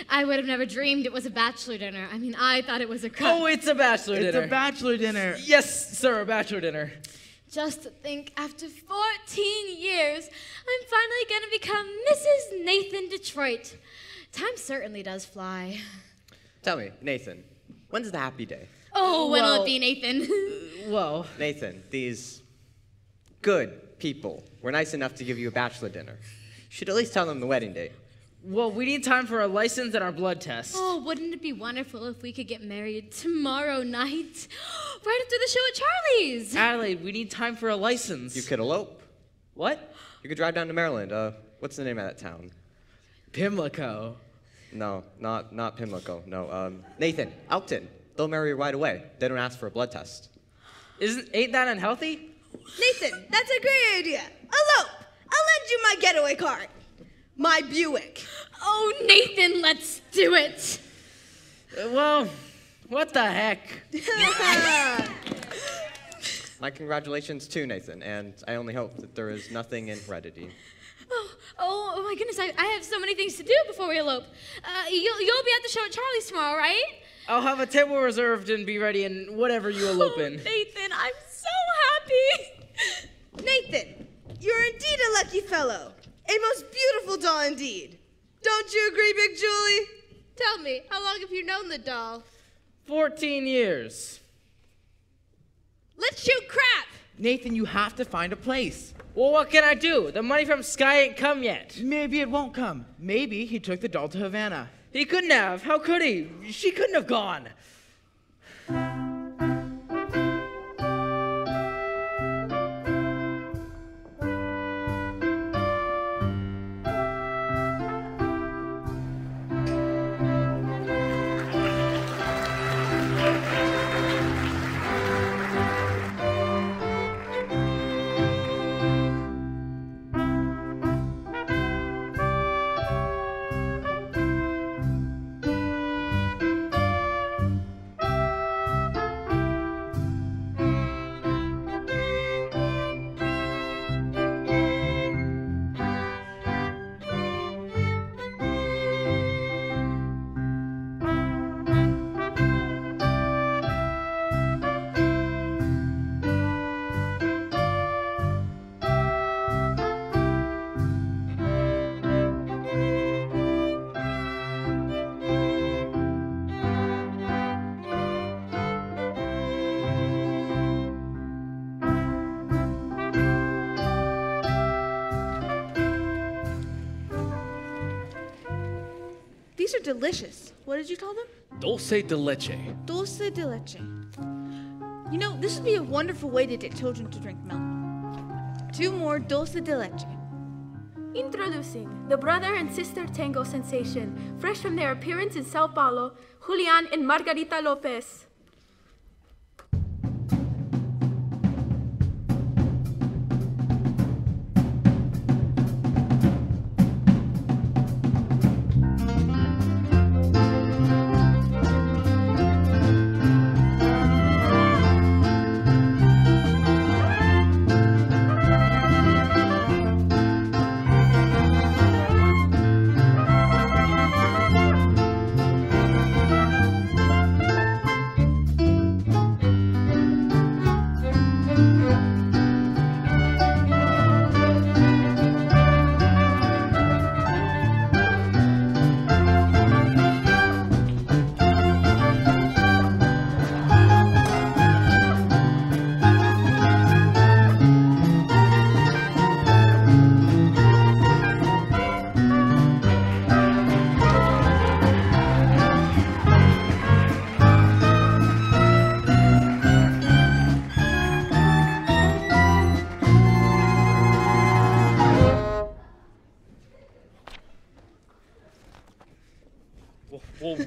I would have never dreamed it was a bachelor dinner. I mean, I thought it was a cut. Oh, it's a bachelor dinner. It's a bachelor dinner. Yes, sir, a bachelor dinner. Just to think, after 14 years, I'm finally going to become Mrs. Nathan Detroit. Time certainly does fly. Tell me, Nathan, when's the happy day? Oh, when'll it be, Nathan? Well, Nathan, these good people were nice enough to give you a bachelor dinner. You should at least tell them the wedding date. well, we need time for our license and our blood test. Oh, wouldn't it be wonderful if we could get married tomorrow night? Right after the show at Charlie's. Adelaide, we need time for a license. You could elope. What? You could drive down to Maryland. What's the name of that town? Pimlico. No, not Pimlico. No, Nathan, Elkton. They'll marry you right away. They don't ask for a blood test. Ain't that unhealthy? Nathan, that's a great idea. Elope! I'll lend you my getaway car. My Buick. Oh, Nathan, let's do it. Well, what the heck? My congratulations too, Nathan, and I only hope that there is nothing in heredity. Oh my goodness, I have so many things to do before we elope. You'll be at the show at Charlie's tomorrow, right? I'll have a table reserved and be ready in whatever you elope in. Nathan, I'm so happy. Nathan, you're indeed a lucky fellow. A most beautiful doll indeed. Don't you agree, Big Julie? Tell me, how long have you known the doll? 14 years. Let's shoot crap! Nathan, you have to find a place. Well, what can I do? The money from Sky ain't come yet. Maybe it won't come. Maybe he took the doll to Havana. He couldn't have. How could he? She couldn't have gone. These are delicious. What did you call them? Dulce de leche. Dulce de leche. You know, this would be a wonderful way to get children to drink milk. 2 more dulce de leche. Introducing the brother and sister tango sensation, fresh from their appearance in Sao Paulo, Julian and Margarita Lopez.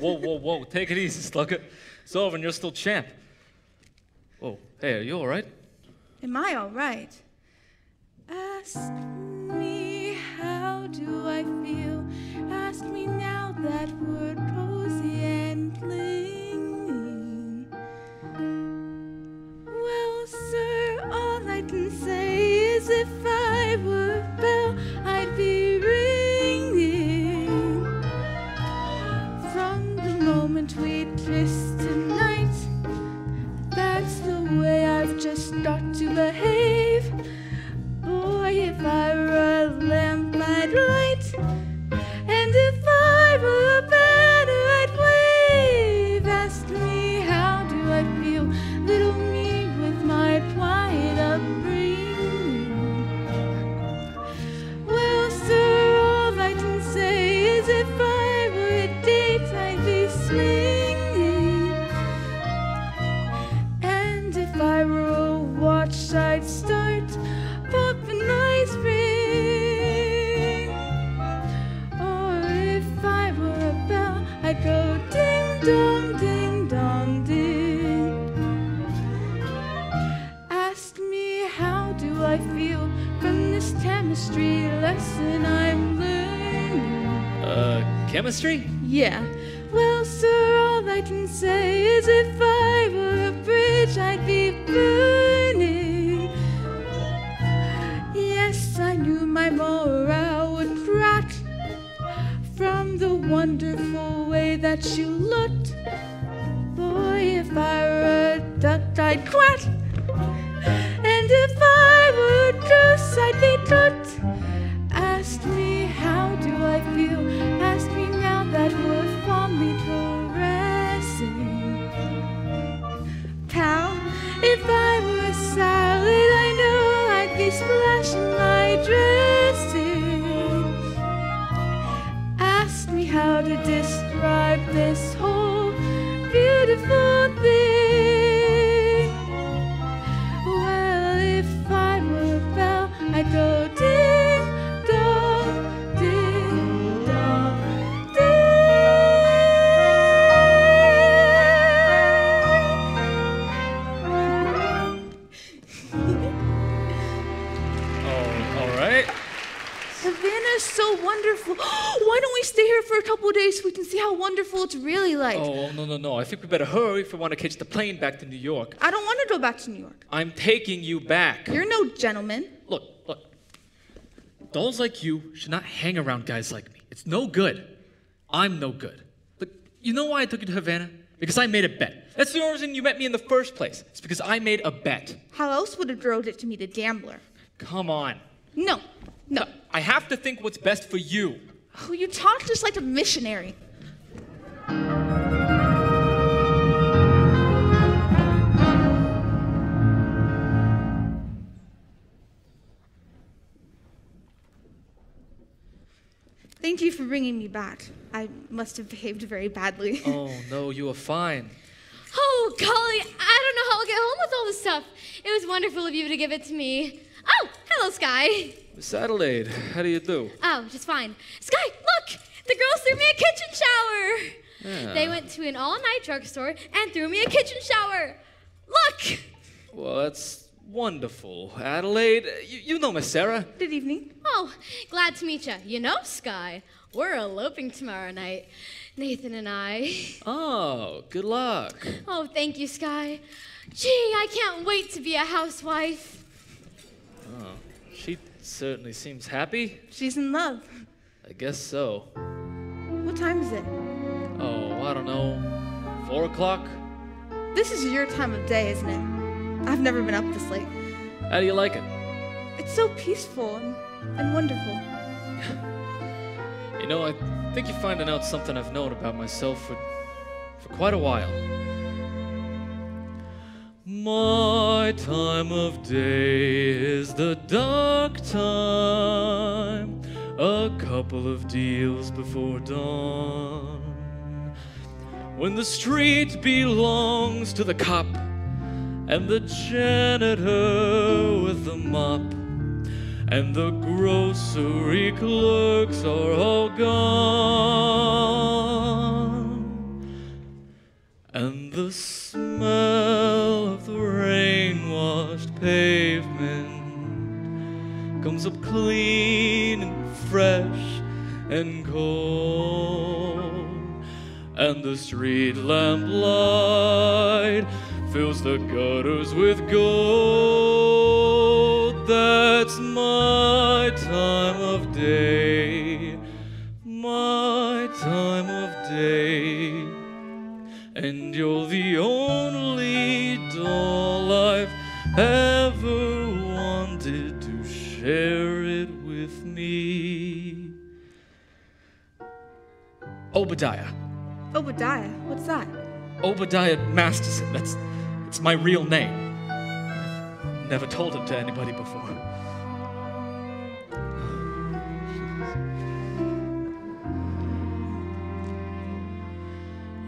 Whoa. Take it easy, Slugger. It's over and you're still champ. Whoa, hey, are you all right? Am I all right? Ask me, how do I feel? Ask me now that word rosy and clinging. Well, sir, all I can say is if I were a bell, I'd be ringing. From the moment we kissed tonight, that's the way I've just got to behave. Boy, if I were a lamp, I'd light, and if I were a banner, I'd wave. Ask me, how do I feel? Little me with my quiet upbringing. Well, sir, all I can say is if I were a date, I'd be swinging. And if I were a watch, I'd start popping ice ring. Or if I were a bell, I'd go ding dong, ding dong, ding. Ask me, how do I feel from this chemistry lesson I'm learning? Chemistry? Yeah. Well, sir, all I can say is if I were a bridge, I'd be burning. Yes, I knew my morale would crack from the wonderful way that you looked. Boy, if I were a duck, I'd quack. And if I were a goose, I'd be cooked. Ask me, how do I feel? Ask me now that we're fondly caressing. Pal, if I were a salad, I know I'd be splashing my dressing. Ask me how to describe this whole beautiful thing. Well, if I were a bell, I'd go ding dong, ding dong, All right. Savannah's so wonderful. Why don't we stay here for a couple of days so we can see how wonderful it's really like? Oh, no. I think we better hurry if we want to catch the plane back to New York. I don't want to go back to New York. I'm taking you back. You're no gentleman. Look. Dolls like you should not hang around guys like me. It's no good. I'm no good. Look, you know why I took you to Havana? Because I made a bet. That's the only reason you met me in the first place. It's because I made a bet. How else would have drove it to meet a gambler? Come on. No. I have to think what's best for you. Oh, you talk just like a missionary. Thank you for bringing me back. I must have behaved very badly. Oh, no, you were fine. Oh, golly, I don't know how I'll get home with all this stuff. It was wonderful of you to give it to me. Oh, hello, Sky. Miss Adelaide, how do you do? Oh, just fine. Sky, look! The girls threw me a kitchen shower. Yeah. They went to an all-night drugstore and threw me a kitchen shower. Look! Well, that's wonderful. Adelaide, you know Miss Sarah. Good evening. Oh, glad to meet you. You know, Sky, we're eloping tomorrow night, Nathan and I. Oh, good luck. Oh, thank you, Sky. Gee, I can't wait to be a housewife. Oh, she certainly seems happy. She's in love. I guess so. What time is it? Oh, I don't know. 4 o'clock? This is your time of day, isn't it? I've never been up this late. How do you like it? It's so peaceful and wonderful. You know, I think you're finding out something I've known about myself for quite a while. My time of day is the dark time, a couple of deals before dawn, when the street belongs to the cop and the janitor with the mop, and the grocery clerks are all gone. the smell of the rain-washed pavement comes up clean and fresh and cold, and the street lamp light fills the gutters with gold. That's my time of day, my time of day. And you're the only doll I've ever wanted to share it with me. Obadiah. Obadiah, what's that? Obadiah Masterson. It's my real name. I've never told it to anybody before.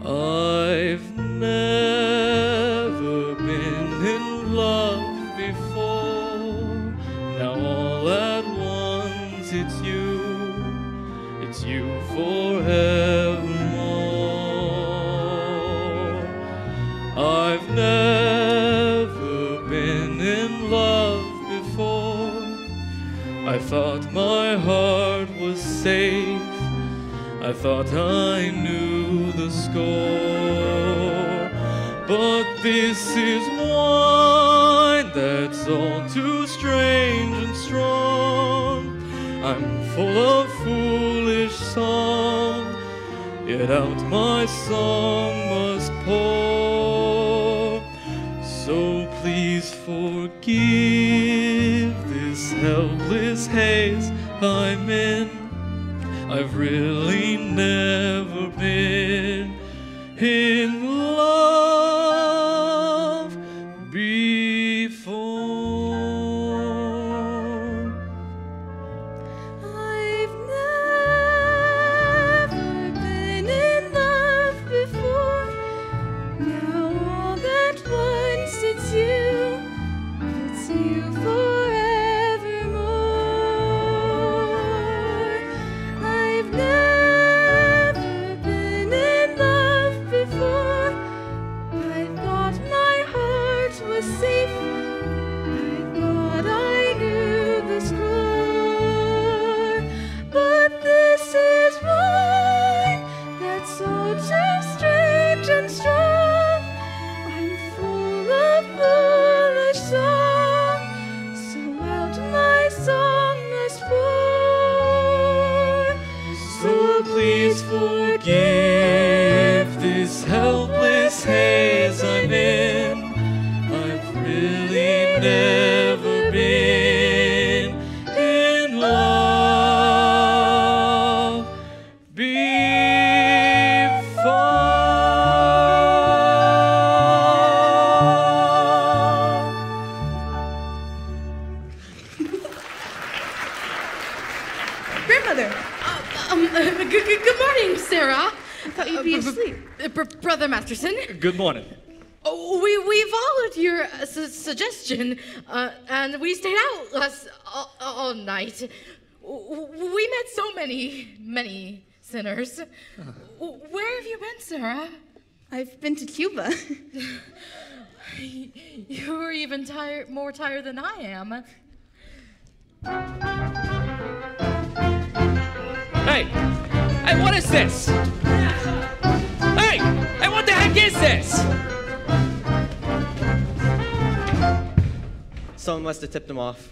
I've never been in love before. Now all at once it's you forevermore. I've never been in love before. I thought my heart was safe. I thought I knew the score, but this is wine that's all too strange and strong. I'm full of foolish song, yet out my song must pour. So please forgive this helpless haze I'm in. I've really never been in love before. I've never been in love before. Now all at once it's you forevermore. I've never been in love before. I thought my heart was safe. I thought I knew the score. But this is wine that's all too strange and strong. I'm full of foolish song, so out my song must pour. So please forgive this helpless haze I'm in. I've really never been in love Grandmother, Good morning, Sarah. I thought you'd be asleep. Brother Masterson. Good morning. Oh, we followed your suggestion, and we stayed out all night. We met so many sinners. Where have you been, Sarah? I've been to Cuba. You were even more tired than I am. Hey, what is this? Hey, what the heck is this? Someone must have tipped him off.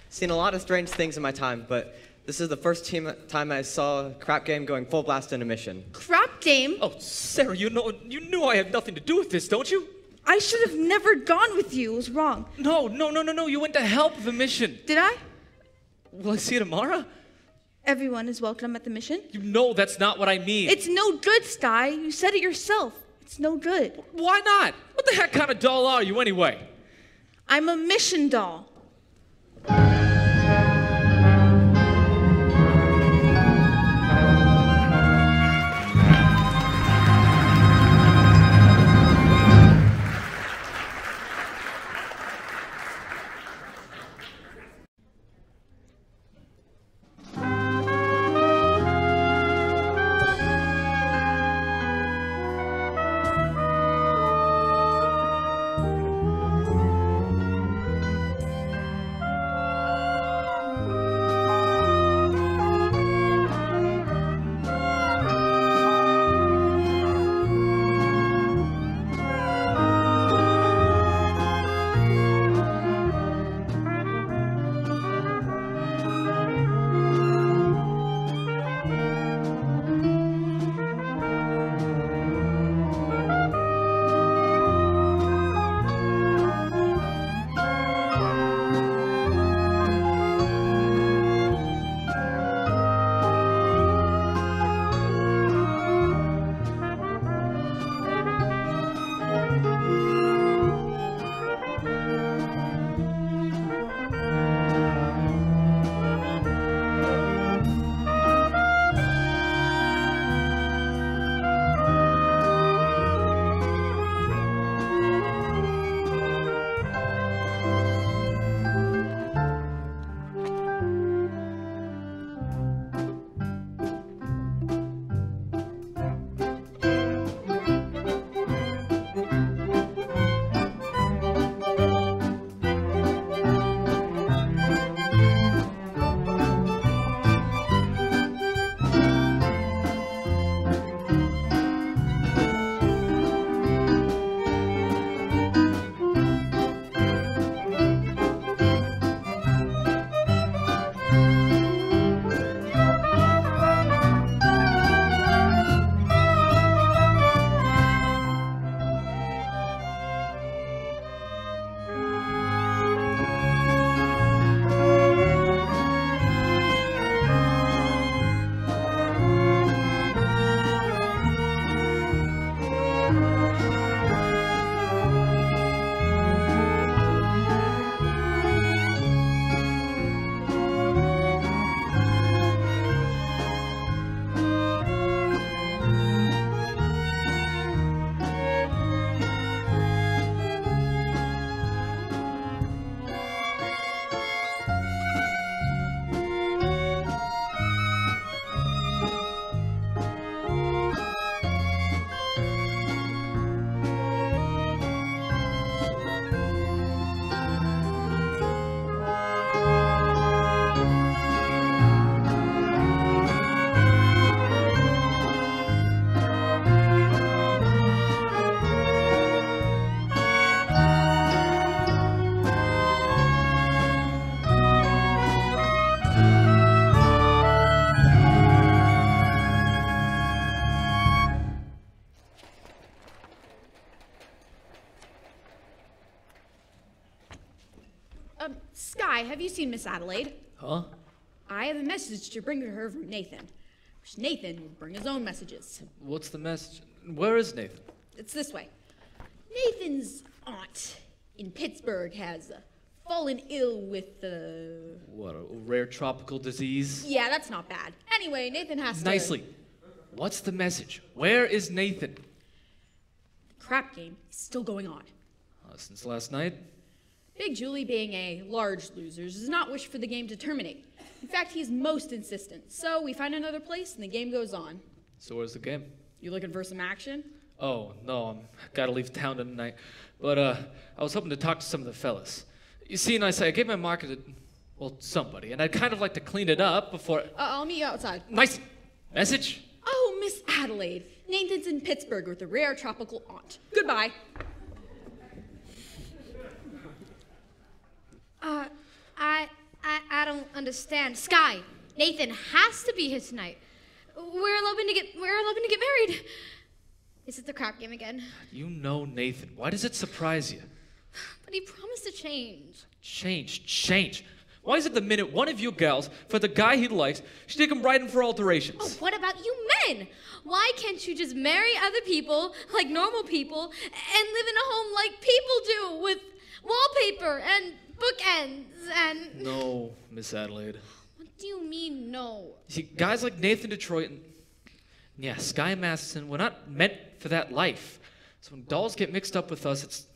Seen a lot of strange things in my time, but this is the first time I saw a crap game going full blast in a mission. Crap game? Oh, Sarah, you knew I had nothing to do with this, don't you? I should have never gone with you. It was wrong. No. You went to help the mission. Did I? Will I see you tomorrow? Everyone is welcome at the mission. You know that's not what I mean. It's no good, Sky. You said it yourself. It's no good. Why not? What the heck kind of doll are you anyway? I'm a mission doll. Sky, have you seen Miss Adelaide? Huh? I have a message to bring to her from Nathan. Nathan will bring his own messages. What's the message? Where is Nathan? It's this way. Nathan's aunt in Pittsburgh has fallen ill with What, a rare tropical disease? Yeah, that's not bad. Anyway, Nathan has to... Nicely. What's the message? Where is Nathan? The crap game is still going on. Since last night? Big Julie, being a large loser, does not wish for the game to terminate. In fact, he's most insistent. So we find another place and the game goes on. So where's the game? You looking for some action? Oh, no, I gotta leave town tonight. But I was hoping to talk to some of the fellas. You see, I gave my market to, well, somebody, and I'd kind of like to clean it up before... I'll meet you outside. Nice message. Oh, Miss Adelaide. Nathan's in Pittsburgh with a rare tropical aunt. Goodbye. I don't understand. Sky, Nathan has to be here tonight. We're eloping to get married. Is it the crap game again? You know Nathan. Why does it surprise you? But he promised to change. Change. Why is it the minute one of you gals, for the guy he likes, should take him right in for alterations? Oh, what about you men? Why can't you just marry other people, like normal people, and live in a home like people do, with wallpaper and bookends and... No, Miss Adelaide. What do you mean, no? You see, guys like Nathan Detroit and, yeah, Sky Masterson, we're not meant for that life. So when dolls get mixed up with us, it's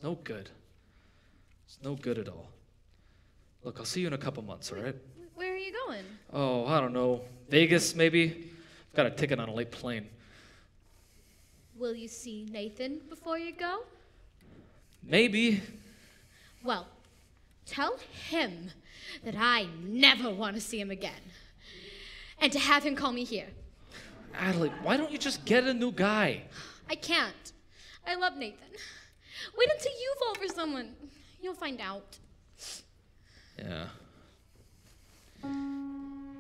no good. It's no good at all. Look, I'll see you in a couple months, all right? Where are you going? Oh, I don't know. Vegas, maybe? I've got a ticket on a late plane. Will you see Nathan before you go? Maybe. Well, tell him that I never want to see him again. And to have him call me here. Adelaide, why don't you just get a new guy? I can't. I love Nathan. Wait until you fall for someone. You'll find out. Yeah.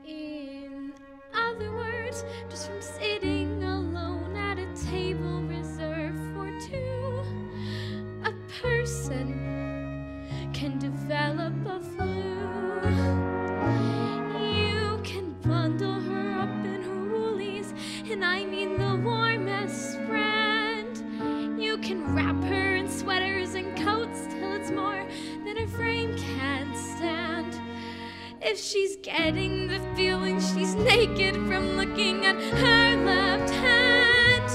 In other words, just from sitting alone at a table reserved for two, a person can develop a flu. You can bundle her up in her woolies, and I mean the warmest friend. You can wrap her in sweaters and coats till it's more than her frame can stand. If she's getting the feeling she's naked from looking at her left hand,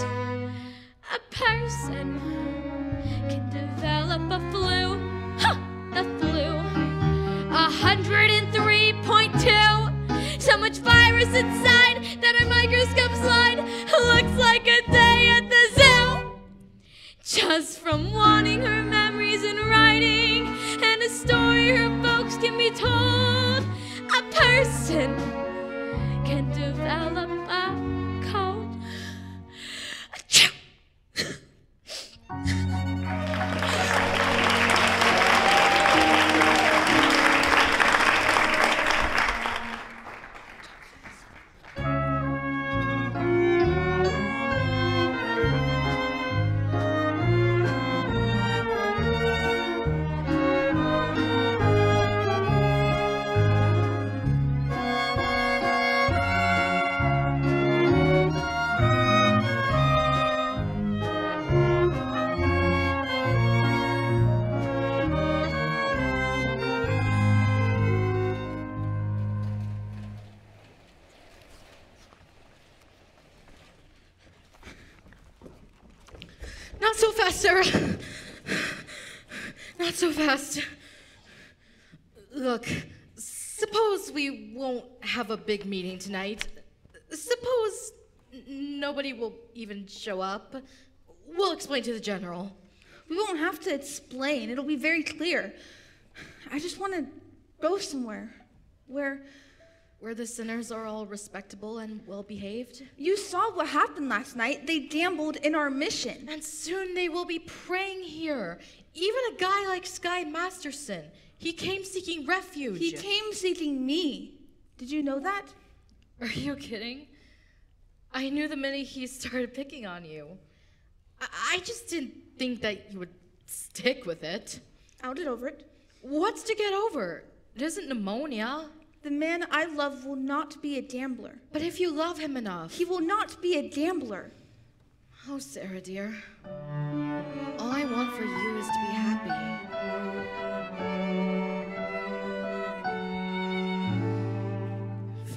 a person can develop a flu. The flu. 103.2. So much virus inside that our microscope slide looks like a day at the zoo. Just from wanting her memories in writing and a story her folks can be told, a person can develop a code. Not so fast, Sarah. Not so fast. Look, suppose we won't have a big meeting tonight. Suppose nobody will even show up. We'll explain to the general. We won't have to explain. It'll be very clear. I just want to go somewhere where the sinners are all respectable and well-behaved. You saw what happened last night. They gambled in our mission. And soon they will be praying here. Even a guy like Sky Masterson. He came seeking refuge. He came seeking me. Did you know that? Are you kidding? I knew the minute he started picking on you. I just didn't think that you would stick with it. I'll get over it. What's to get over? It isn't pneumonia. The man I love will not be a gambler. But if you love him enough... He will not be a gambler. Oh, Sarah, dear. All I want for you is to be happy.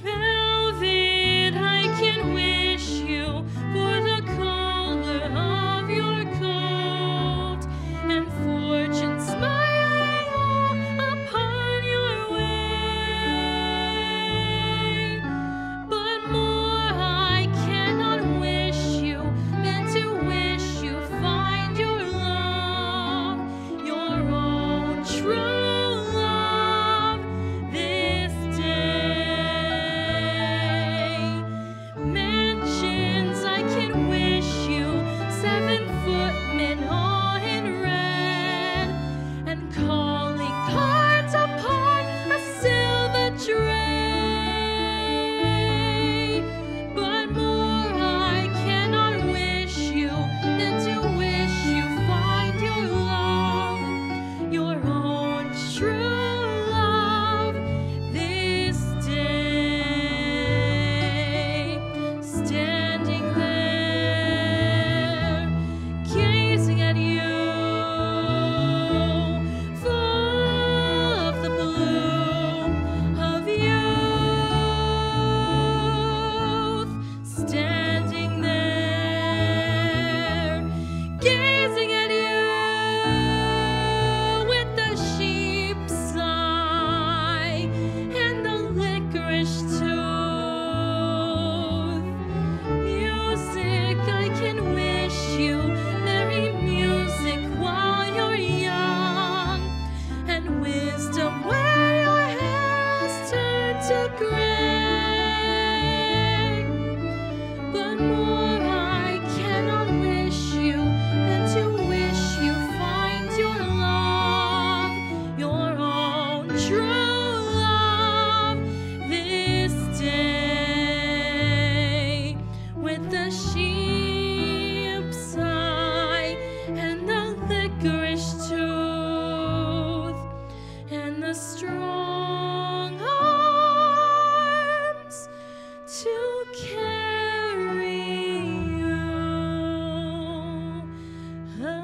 Velvet, I can wish you for the color of your coat, and fortune smiling all upon your way. But more I cannot wish you than to wish you find your love, your own true love this day. Mansions I can wish you, 7 footmen all in red, and calling cards upon a silver tray. But more I cannot wish you than to wish you find your love, your own true love this day. Standing there, gazing at you, full of the bloom of youth. Standing there, gazing at you with the sheep's eye and the licorice tooth. Music I can wish you, merry music while you're young, and wisdom where your hair has turned to gray. But more I cannot wish you than to wish you find your love, your own true love this day. With the sheep's eye and the licorice tooth and the strong arms to carry you away.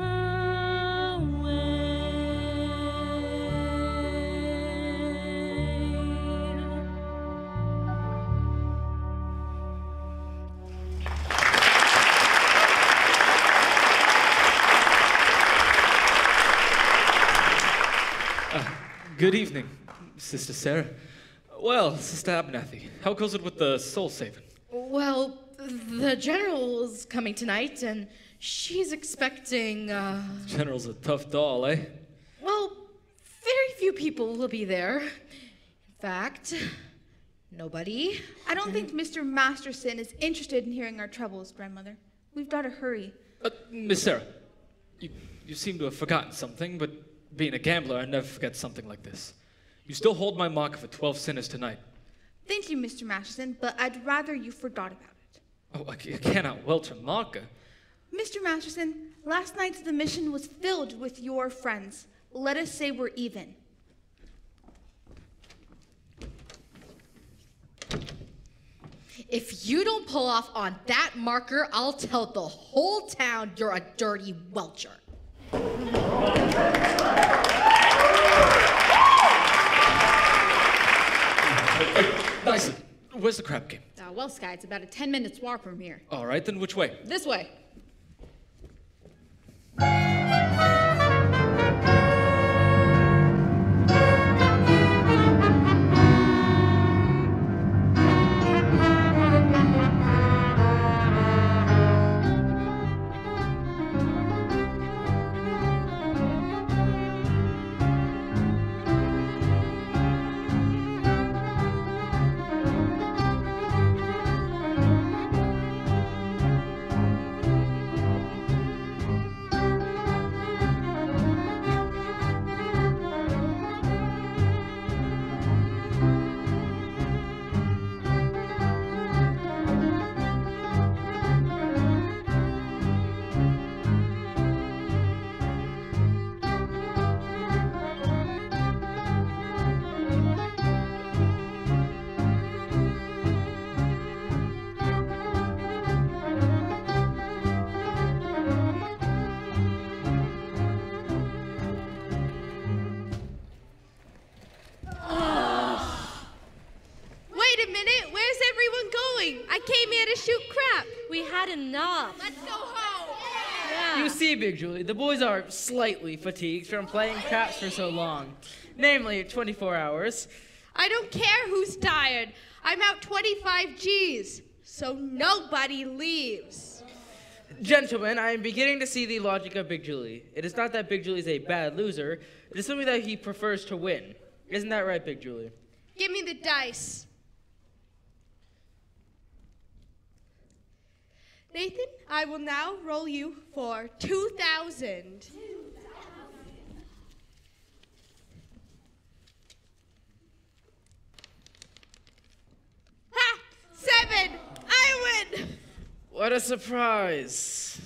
Good evening, Sister Sarah. Well, Sister Abernathy, how goes it with the soul saving? Well, the general's coming tonight, and she's expecting, General's a tough doll, eh? well, very few people will be there. In fact, nobody. I don't think Mr. Masterson is interested in hearing our troubles, grandmother. We've got to hurry. Miss Sarah, you seem to have forgotten something, but being a gambler, I never forget something like this. You still hold my marker for 12 sinners tonight. Thank you, Mr. Masterson, but I'd rather you forgot about it. Oh, I cannot welch a marker. Mr. Masterson, last night's the mission was filled with your friends. Let us say we're even. If you don't pull off on that marker, I'll tell the whole town you're a dirty welcher. Nice. Where's the crab game? Well, Sky, it's about a 10-minute walk from here. All right, then which way? This way. had enough. Let's go home. Yeah. You see, Big Julie, the boys are slightly fatigued from playing craps for so long. Namely, 24 hours. I don't care who's tired. I'm out 25 G's, so nobody leaves. Gentlemen, I am beginning to see the logic of Big Julie. It is not that Big Julie is a bad loser. It is simply that he prefers to win. Isn't that right, Big Julie? Give me the dice. Nathan, I will now roll you for 2,000. Ha! 7! I win! What a surprise.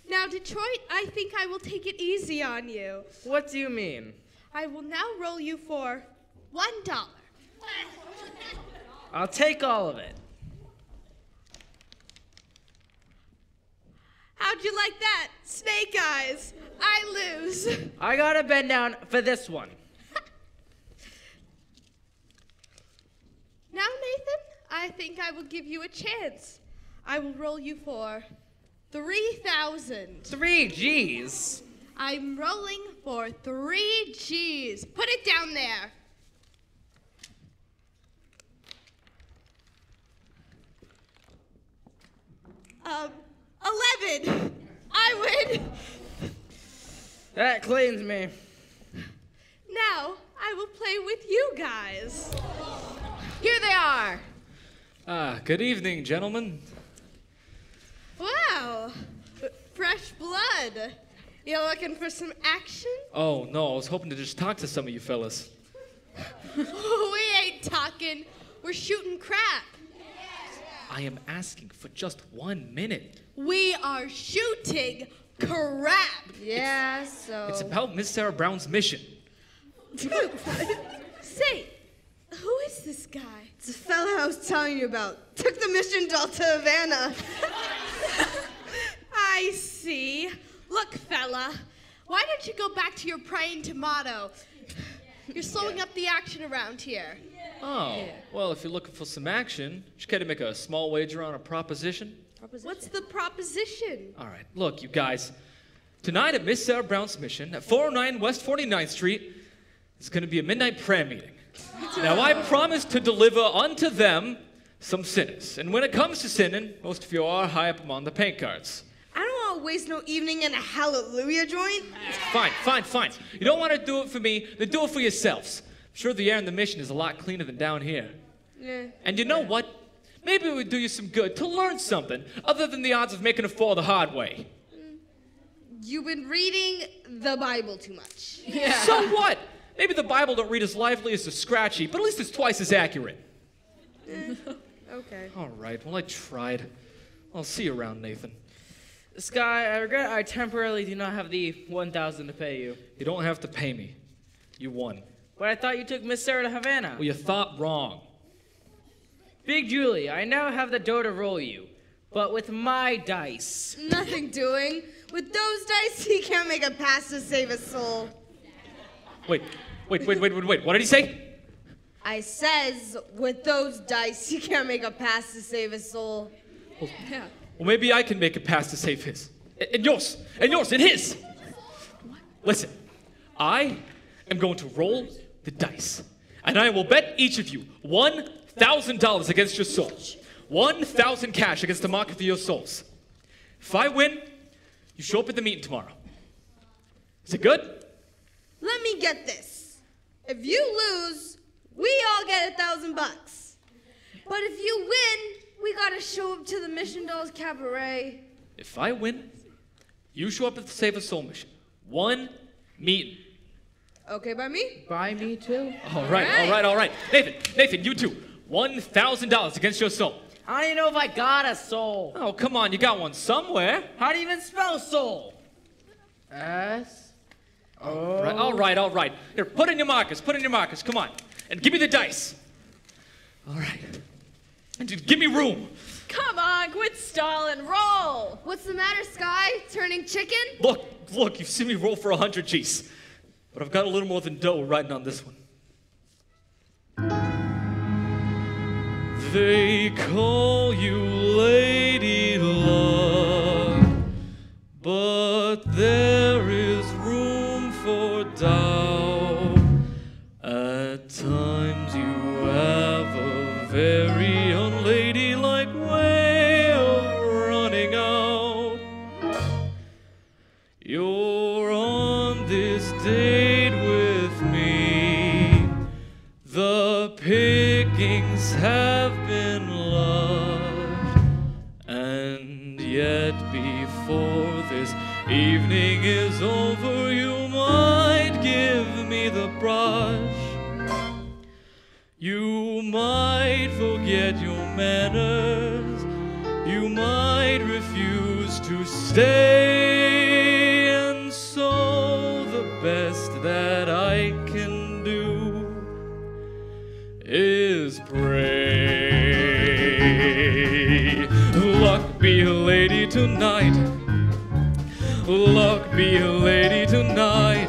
Now, Detroit, I think I will take it easy on you. What do you mean? I will now roll you for $1. I'll take all of it. How'd you like that? Snake eyes. I lose. I gotta bend down for this one. Now, Nathan, I think I will give you a chance. I will roll you for 3,000. 3 G's? I'm rolling for 3 G's. Put it down there. Um, 11. I win. That claims me. Now, I will play with you guys. Here they are. Good evening, gentlemen. Wow. Fresh blood. You looking for some action? Oh, no, I was hoping to just talk to some of you fellas. We ain't talking. We're shooting crap. I am asking for just 1 minute. We are shooting crap. Yeah, so. It's about Miss Sarah Brown's mission. Say, who is this guy? It's the fella I was telling you about. Took the mission doll to Havana. I see. Look, fella, why don't you go back to your praying tomato? You're slowing up the action around here. Oh, well, if you're looking for some action, you care to make a small wager on a proposition? What's the proposition? All right, look, you guys. Tonight at Miss Sarah Brown's mission at 409 West 49th Street, it's going to be a midnight prayer meeting. Now, I promise to deliver unto them some sinners. And when it comes to sinning, most of you are high up among the paint cards. I don't want to waste no evening in a hallelujah joint. Fine. You don't want to do it for me, then do it for yourselves. I'm sure the air in the mission is a lot cleaner than down here. Yeah. And you know what? Maybe it would do you some good to learn something other than the odds of making a fall the hard way. You've been reading the Bible too much. Yeah. So what? Maybe the Bible don't read as lively as the scratchy, but at least it's twice as accurate. Okay. All right, well, I tried. I'll see you around, Nathan. Sky, I regret I temporarily do not have the 1,000 to pay you. You don't have to pay me. You won. But I thought you took Miss Sarah to Havana. Well, you thought wrong. Big Julie, I now have the dough to roll you, but with my dice. Nothing doing. With those dice, he can't make a pass to save his soul. Wait. What did he say? I says, with those dice, he can't make a pass to save his soul. Well, maybe I can make a pass to save his. And yours, and his. Listen, I am going to roll the dice. And I will bet each of you $1,000 against your soul. 1,000 cash against the market for your souls. If I win, you show up at the meeting tomorrow. Is it good? Let me get this. If you lose, we all get $1,000. But if you win, we gotta show up to the Mission Dolls Cabaret. If I win, you show up at the Save a Soul mission. 1 meeting. Okay by me? By me too. All right. Nathan, you too. $1,000 against your soul. I don't even know if I got a soul. Oh, come on, you got one somewhere. How do you even spell soul? S. All right. Here, put in your markers, come on. And give me the dice. All right. And just give me room. Come on, quit stalling, roll. What's the matter, Sky? Turning chicken? Look, you've seen me roll for 100 G's. But I've got a little more than dough riding on this one. They call you Lady but there is room for doubt. At times you have a very unladylike way of running out. You're on this date with me. The pickings have been large, and yet before this evening is over, you might give me the brush. You might forget your manners. You might refuse to stay. And so the best that I can do is pray. Luck be a lady tonight. Luck be a lady tonight.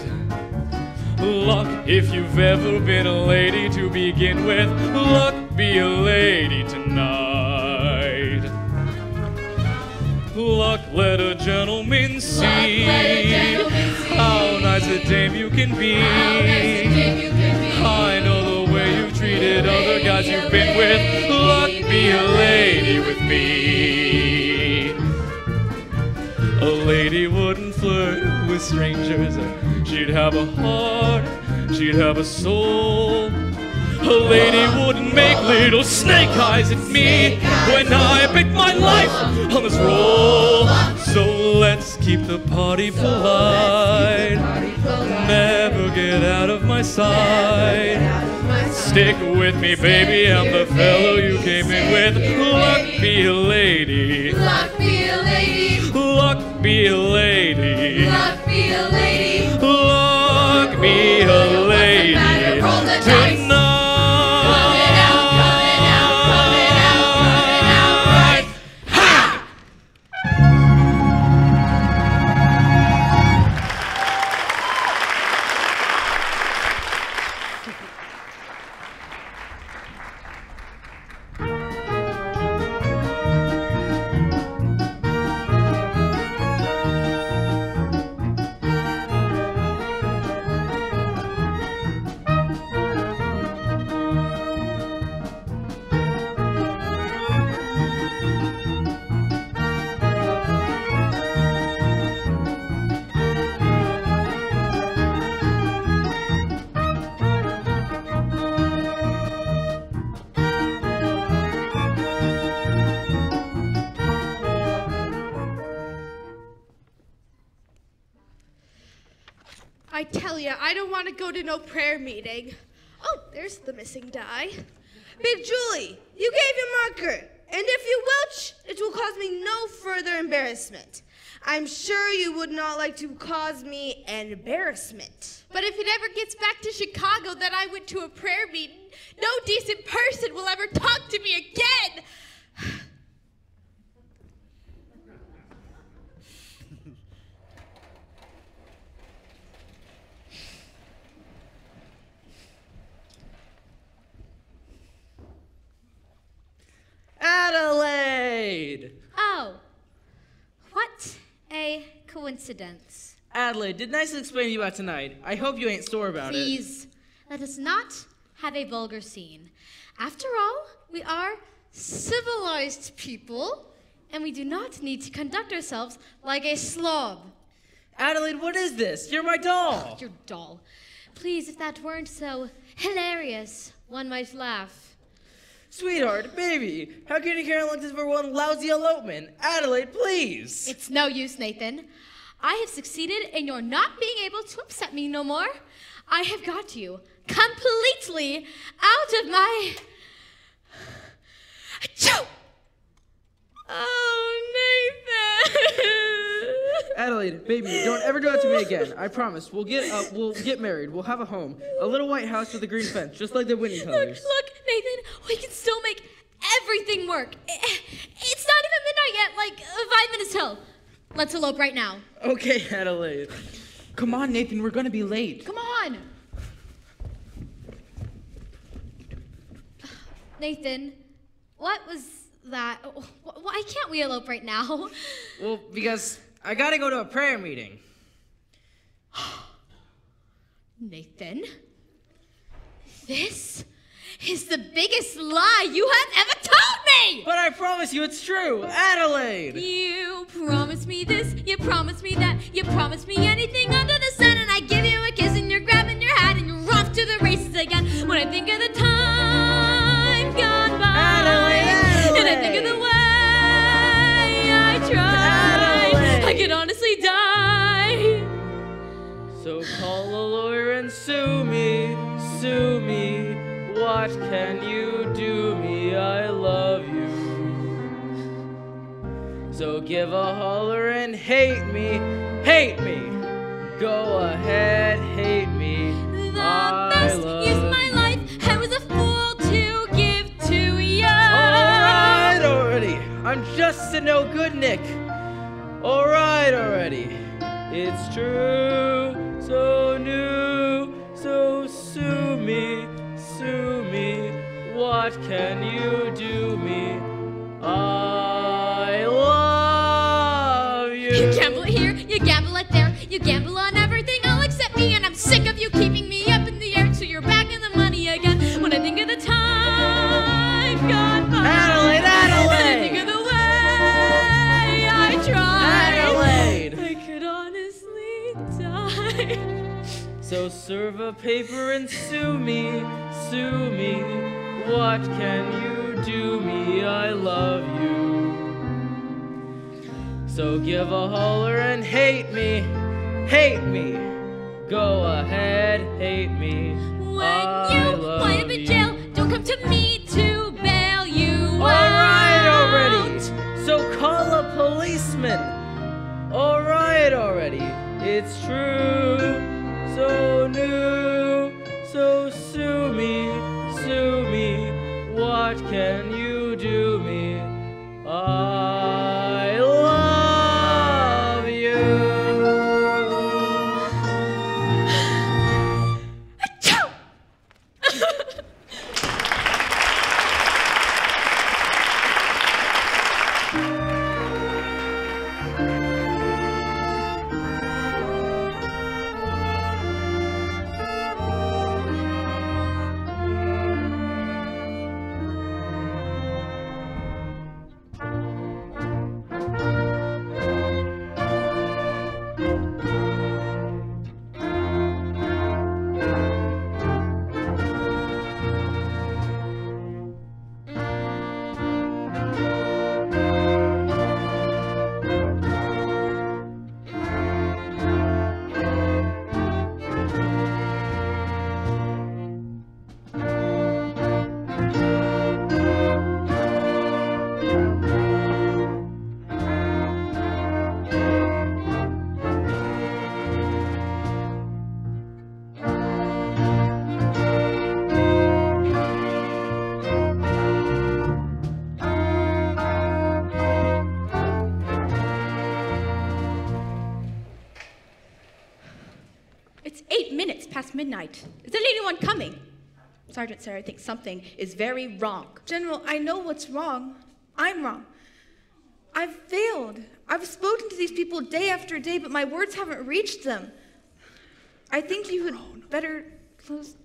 Luck, if you've ever been a lady to begin with. Luck, be a lady tonight. Luck, let a gentleman see how nice a dame you can be. I know the way you've treated other guys you've been with. Luck, be a lady with me. A lady wouldn't flirt with strangers. She'd have a heart, she'd have a soul. A lady wouldn't make little snake eyes at me when I pick my life on this roll. So let's keep the party polite. Never get out of my sight. Stick with me, baby, I'm the fellow you came in with. Luck be a lady. Luck be a lady. Luck be a lady. Luck be a lady. Luck be a lady tonight. I tell ya, I don't want to go to no prayer meeting. Oh, there's the missing die. Big Julie, you gave your marker, and if you wilch, it will cause me no further embarrassment. I'm sure you would not like to cause me an embarrassment. But if it ever gets back to Chicago that I went to a prayer meeting, no decent person will ever talk to me again. Adelaide! Oh, what a coincidence. Adelaide, did nicely explain to you about tonight. I hope you ain't sore about Please, let us not have a vulgar scene. After all, we are civilized people, and we do not need to conduct ourselves like a slob. Adelaide, what is this? You're my doll. Your doll. Please, if that weren't so hilarious, one might laugh. Sweetheart, baby, how can you care like this for one lousy elopement? Adelaide, please. It's no use, Nathan. I have succeeded in your not being able to upset me no more. I have got you completely out of my... Achoo! Oh, Nathan! Adelaide, baby, don't ever do that to me again. I promise. We'll get married. We'll have a home. A little white house with a green fence, just like the Whitney colors. Look, Nathan, we can still make everything work. It's not even midnight yet, like 5 minutes till. Let's elope right now. Okay, Adelaide. Come on, Nathan, we're gonna be late. Come on. Nathan, what was that? Why can't we elope right now? Well, because I gotta go to a prayer meeting. Nathan, this is the biggest lie you have ever told me! But I promise you it's true, Adelaide! You promised me this, you promised me that, you promised me anything under the sun, and I give you a kiss and you're grabbing your hat and you're off to the races again. When I think of the time gone by, Adelaide. And I think of the way I tried, Adelaide. I could honestly die. So call a lawyer and sue me, sue me. What can you do me? I love you. So give a holler and hate me, hate me. Go ahead, hate me. The best years of my life, I was a fool to give to you. Alright already, I'm just a no good Nick. Alright already, it's true, so new, so sue me. Sue me, what can you do me? I love you. You gamble it here, you gamble it there, you gamble on everything, all except me, and I'm sick of you keeping me up in the air, so you're back in the money again. When I think of the time gone by, Adelaide, Adelaide! And I think of the way I tried, Adelaide! I could honestly die. So serve a paper and sue me, sue me. What can you do me? I love you. So give a holler and hate me, hate me. Go ahead, hate me. When you wind up in jail, don't come to me to bail you Alright out. already. So call a policeman. Alright already. It's true. So new, so sue me, sue me. What can you do me? I love you. It's 8 minutes past midnight. Is anyone coming? Sergeant Sarah thinks something is very wrong. General, I know what's wrong. I'm wrong. I've failed. I've spoken to these people day after day, but my words haven't reached them. I think you had better close.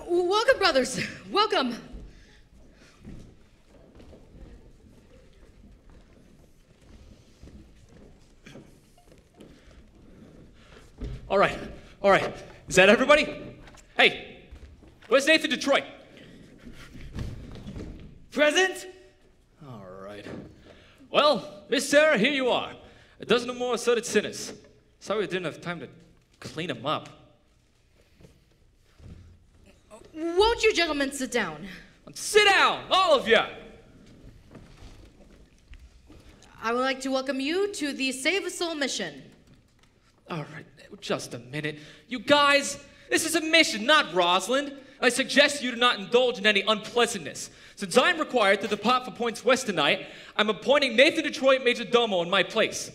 Welcome, brothers. Welcome. All right. Is that everybody? Hey, where's Nathan Detroit? Present? All right. Well, Miss Sarah, here you are. A dozen or more assorted sinners. Sorry we didn't have time to clean them up. Won't you gentlemen sit down? Sit down, all of you! I would like to welcome you to the Save a Soul mission. All right, just a minute. You guys, this is a mission, not Rosalind. I suggest you do not indulge in any unpleasantness. Since I'm required to depart for Points West tonight, I'm appointing Nathan Detroit Major Domo in my place.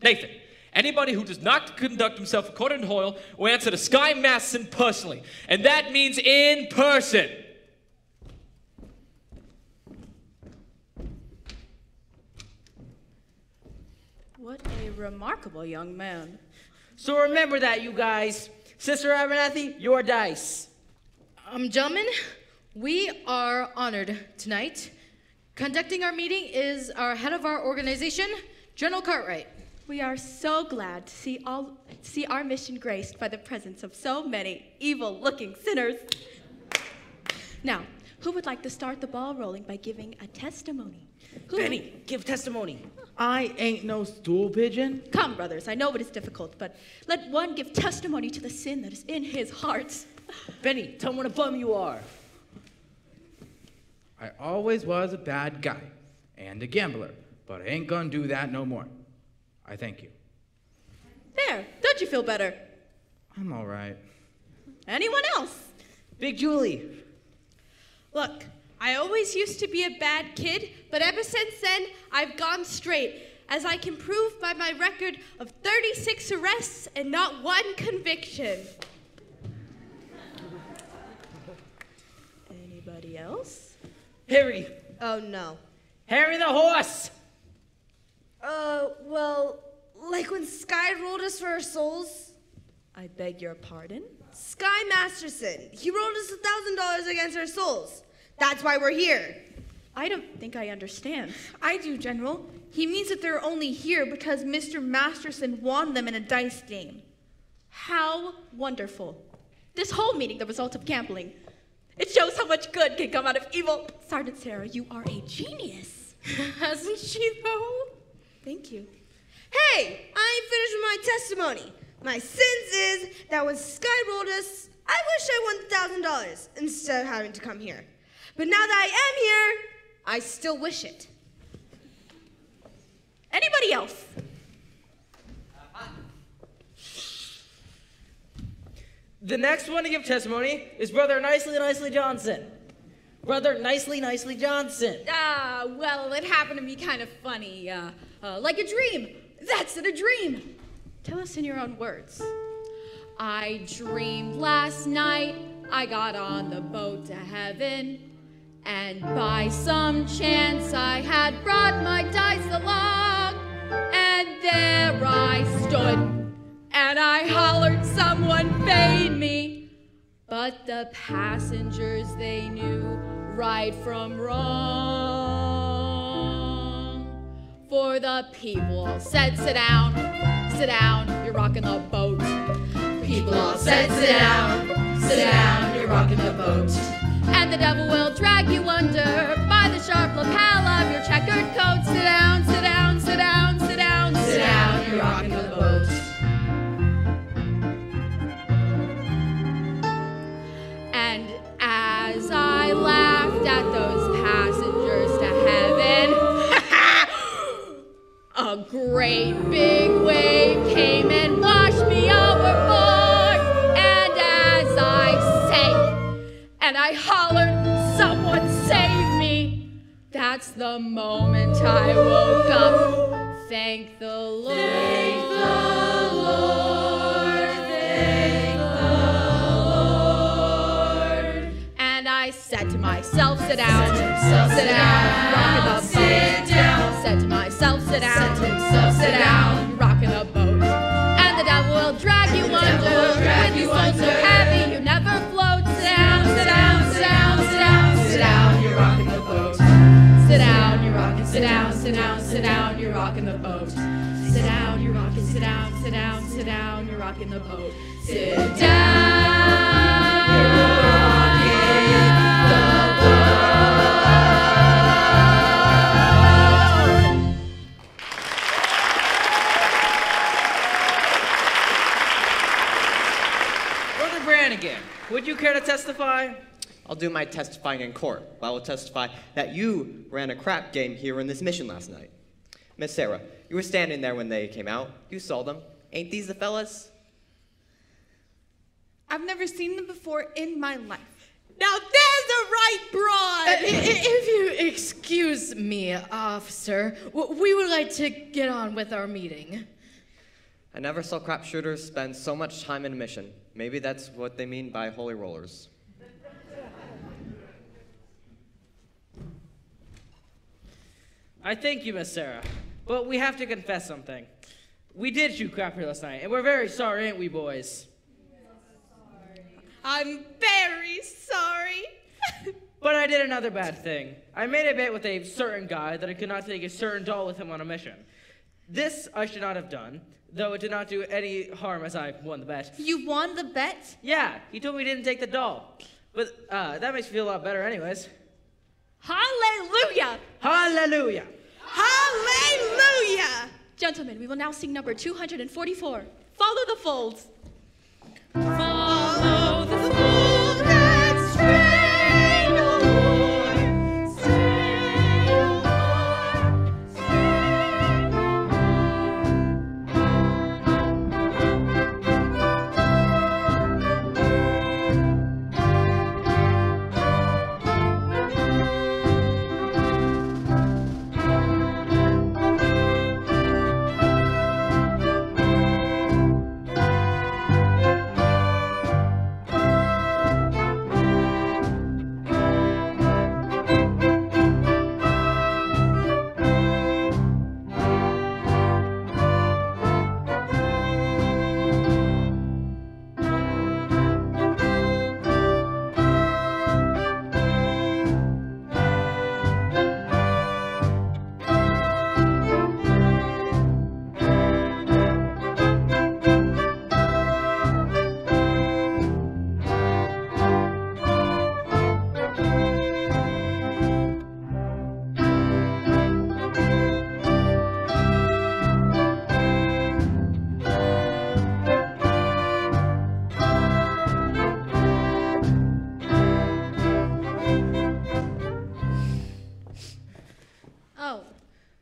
Nathan, anybody who does not conduct himself according to Hoyle will answer to Sky Masson personally. And that means in person. What a remarkable young man. So remember that, you guys. Sister Abernathy, your dice. Gentlemen, we are honored tonight. Conducting our meeting is our head of our organization, General Cartwright. We are so glad to see our mission graced by the presence of so many evil-looking sinners. Now, who would like to start the ball rolling by giving a testimony? Benny, give testimony. I ain't no stool pigeon. Come, brothers, I know it is difficult, but let one give testimony to the sin that is in his heart. Benny, tell him what a bum you are. I always was a bad guy and a gambler, but I ain't gonna do that no more. I thank you. There, don't you feel better? I'm all right. Anyone else? Big Julie. Look, I always used to be a bad kid, but ever since then, I've gone straight, as I can prove by my record of 36 arrests and not one conviction. Anybody else? Harry. Oh, no. Harry the horse. Well, like when Sky rolled us for our souls? I beg your pardon? Sky Masterson. He rolled us $1,000 against our souls. That's why we're here. I don't think I understand. I do, General. He means that they're only here because Mr. Masterson won them in a dice game. How wonderful. This whole meeting, the result of gambling. It shows how much good can come out of evil. Sergeant Sarah, you are a genius. Hasn't she, though? Thank you. Hey, I ain't finished with my testimony. My sins is that when Sky rolled us, I wish I won $1,000 instead of having to come here. But now that I am here, I still wish it. Anybody else? The next one to give testimony is Brother Nicely Johnson. Brother Nicely Johnson. Well, it happened to me kind of funny. Like a dream. That's in a dream. Tell us in your own words. I dreamed last night I got on the boat to heaven, and by some chance I had brought my dice along, and there I stood, and I hollered someone paid me, but the passengers, they knew right from wrong, for the people all said, sit down, you're rocking the boat. People all said, sit down, you're rocking the boat. And the devil will drag you under by the sharp lapel of your checkered coat. Sit down, you're rocking the boat. And as I laughed at those passengers to heaven, a great big wave came and washed me overboard. And as I sank and I hollered, someone save me, that's the moment I woke up. Thank the Lord. Thank the Lord. Thank the Lord. And I said to myself, sit down, rocking the boat. Said to myself, sit down, rocking the boat. And the devil will drag you under with his load so heavy you never float. Sit down, you're rocking the boat. Sit down, you're rocking, sit down, you're rocking the boat. Sit down, you're rocking, sit down, you're rocking the boat. Sit down, you're rocking the boat. Brother Brannigan, would you care to testify? I'll do my testifying in court. I will testify that you ran a crap game here in this mission last night. Miss Sarah, you were standing there when they came out. You saw them. Ain't these the fellas? I've never seen them before in my life. Now there's a right broad! If you excuse me, officer, we would like to get on with our meeting. I never saw crap shooters spend so much time in a mission. Maybe that's what they mean by holy rollers. I thank you, Miss Sarah. But we have to confess something. We did shoot crap here last night, and we're very sorry, ain't we, boys? I'm very sorry. But I did another bad thing. I made a bet with a certain guy that I could not take a certain doll with him on a mission. This I should not have done, though it did not do any harm as I won the bet. You won the bet? Yeah, he told me he didn't take the doll. But that makes me feel a lot better anyways. Hallelujah! Hallelujah! Hallelujah! Gentlemen, we will now sing number 244. Follow the folds. Follow the fold that stray no more. Stray no more. Stray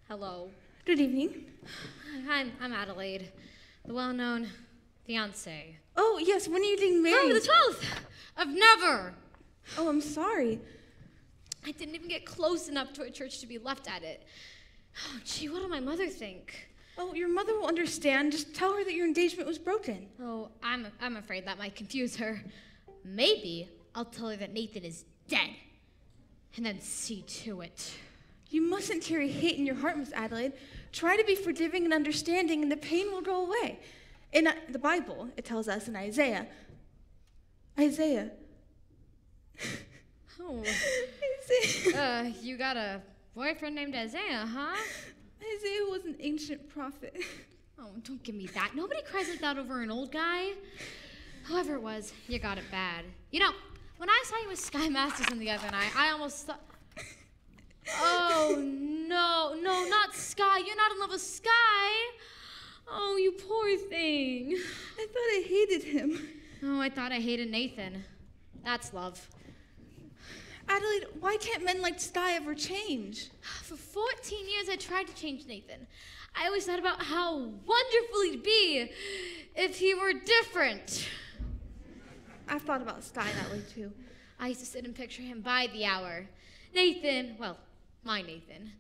Hello. Good evening. I'm Adelaide, the well-known fiancé. Oh, yes, when are you getting married? Oh, the 12th of Never. Oh, I'm sorry. I didn't even get close enough to a church to be left at it. Oh, gee, what'll my mother think? Oh, your mother will understand. Just tell her that your engagement was broken. Oh, I'm afraid that might confuse her. Maybe I'll tell her that Nathan is dead, and then see to it. You mustn't carry hate in your heart, Miss Adelaide. Try to be forgiving and understanding, and the pain will go away. In the Bible, it tells us in Isaiah. Oh. You got a boyfriend named Isaiah, huh? Isaiah was an ancient prophet. Oh, don't give me that. Nobody cries like that over an old guy. Whoever it was, you got it bad. You know, when I saw you with Sky Masters the other night, I almost thought... Oh, no, not Sky. You're not in love with Sky. Oh, you poor thing. I thought I hated him. Oh, I thought I hated Nathan. That's love. Adelaide, why can't men like Sky ever change? For 14 years, I tried to change Nathan. I always thought about how wonderful he'd be if he were different. I've thought about Sky that way, too. I used to sit and picture him by the hour. Nathan, well, my Nathan,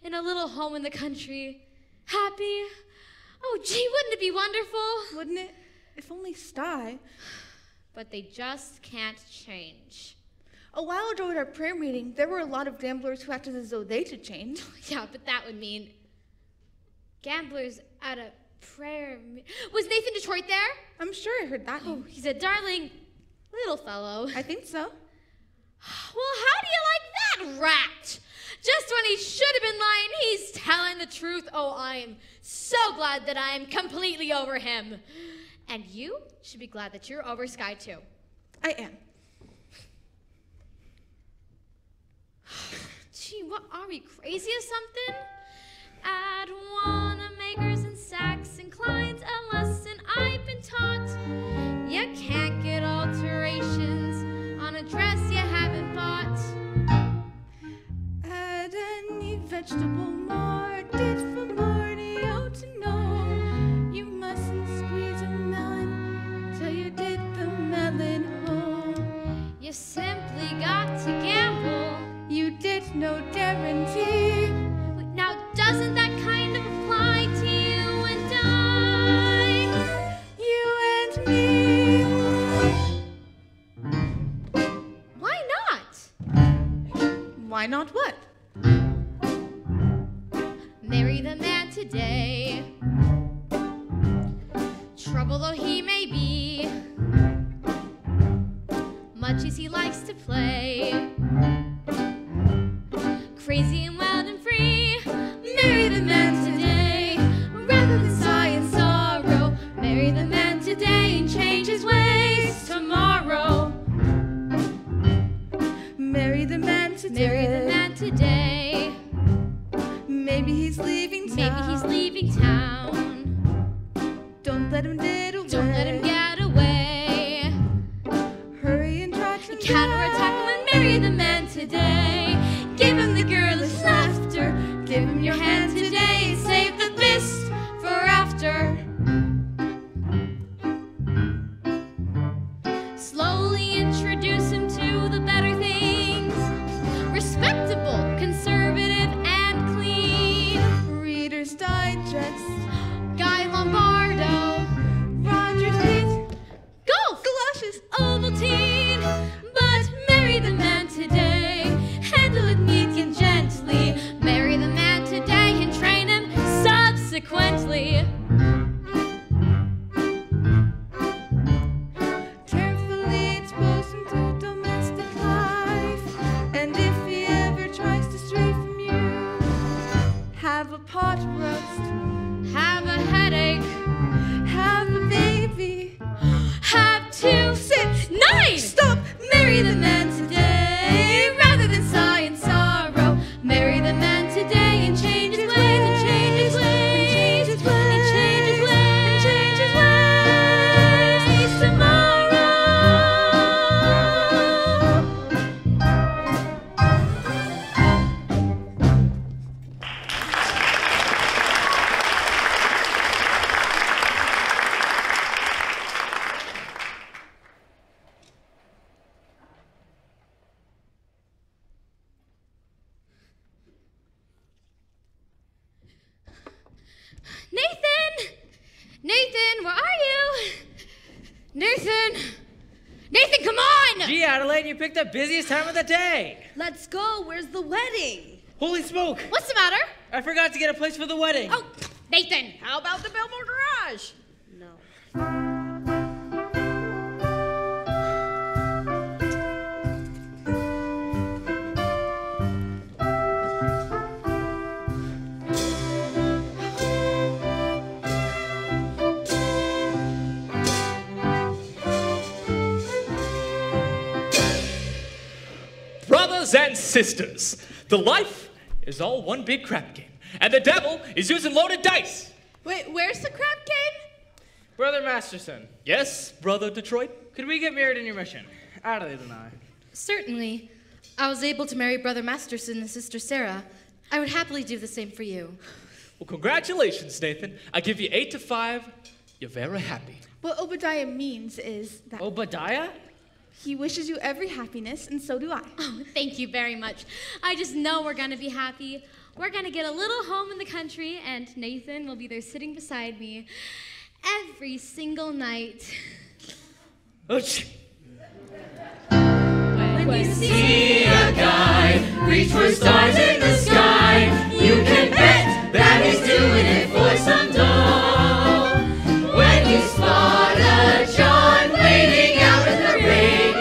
in a little home in the country, happy. Oh, gee, wouldn't it be wonderful? Wouldn't it? If only Sky. But they just can't change. A while ago at our prayer meeting, there were a lot of gamblers who acted as though they should change. Yeah, but that would mean gamblers at a prayer meeting. Was Nathan Detroit there? I'm sure I heard that. Oh, he's a darling little fellow. I think so. Well, how do you like that rat? Just when he should have been lying, he's telling the truth. Oh, I am so glad that I am completely over him. And you should be glad that you're over Sky, too. I am. Gee, what are we, crazy or something? Add Wanamaker's and Saks and Klein's, a lesson I've been taught. You can't get alterations on a dress you haven't bought. Add any vegetable market for Mario to know. You mustn't squeeze a melon till you did the melon hole. You simply got to gamble. You did no guarantee. Now doesn't that kind of apply to you and I? You and me. Why not? Why not what? Marry the man trouble though he may be, much as he likes to play, crazy and wild and free, marry the man today, rather than sigh and sorrow. Marry the man today and change his ways tomorrow. Marry the man today. Marry the man today. Maybe he's leaving town. Maybe he's leaving town. Don't let him get away. Don't let him get away. Hurry and try to counterattack him and marry the man today. Give him the girlish laughter. Give him your hand today and save the best for after. Slowly introduce him to the better things. Respectable, conservative, and clean. Reader's Digest. Guy Lombardo. Roger's Heath. Golf. Galoshes. Ovaltine. But marry the man today. Handle it meek and gently. Marry the man today and train him subsequently. Carefully expose him to domestic life. And if he ever tries to stray from you, have a pot roast. Have a headache. Have a baby. Have 2, 6, 9. Stop. Marry the man today, rather than sigh and sorrow. Marry the man today and change his ways, and change his ways, and change his ways, and change his ways, and change his ways tomorrow. Nathan! Nathan, where are you? Nathan! Nathan, come on! Gee, Adelaide, you picked the busiest time of the day. Let's go. Where's the wedding? Holy smoke! What's the matter? I forgot to get a place for the wedding. Oh, Nathan! How about the Billmore Garage? No. Brothers and sisters, the life is all one big crap game, and the devil is using loaded dice. Wait, where's the crap game? Brother Masterson, Yes, Brother Detroit? could we get married in your mission? Adelaide and I. Certainly. I was able to marry Brother Masterson and Sister Sarah. I would happily do the same for you. Well, congratulations, Nathan. I give you 8 to 5. You're very happy. What Obadiah means is that Obadiah? he wishes you every happiness, and so do I. Oh, thank you very much. I just know we're gonna be happy. We're gonna get a little home in the country, and Nathan will be there sitting beside me every single night. Ouch. When you see a guy reach for stars in the sky, you can bet that he's doing it for some dough. When you spot a John waiting out in the rain,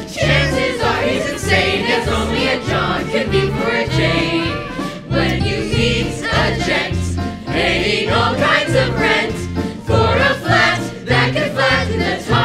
chances are he's insane, as only a John can be for a Jane. When you meet a gent paying all kinds of rent for a flat that can flatten the top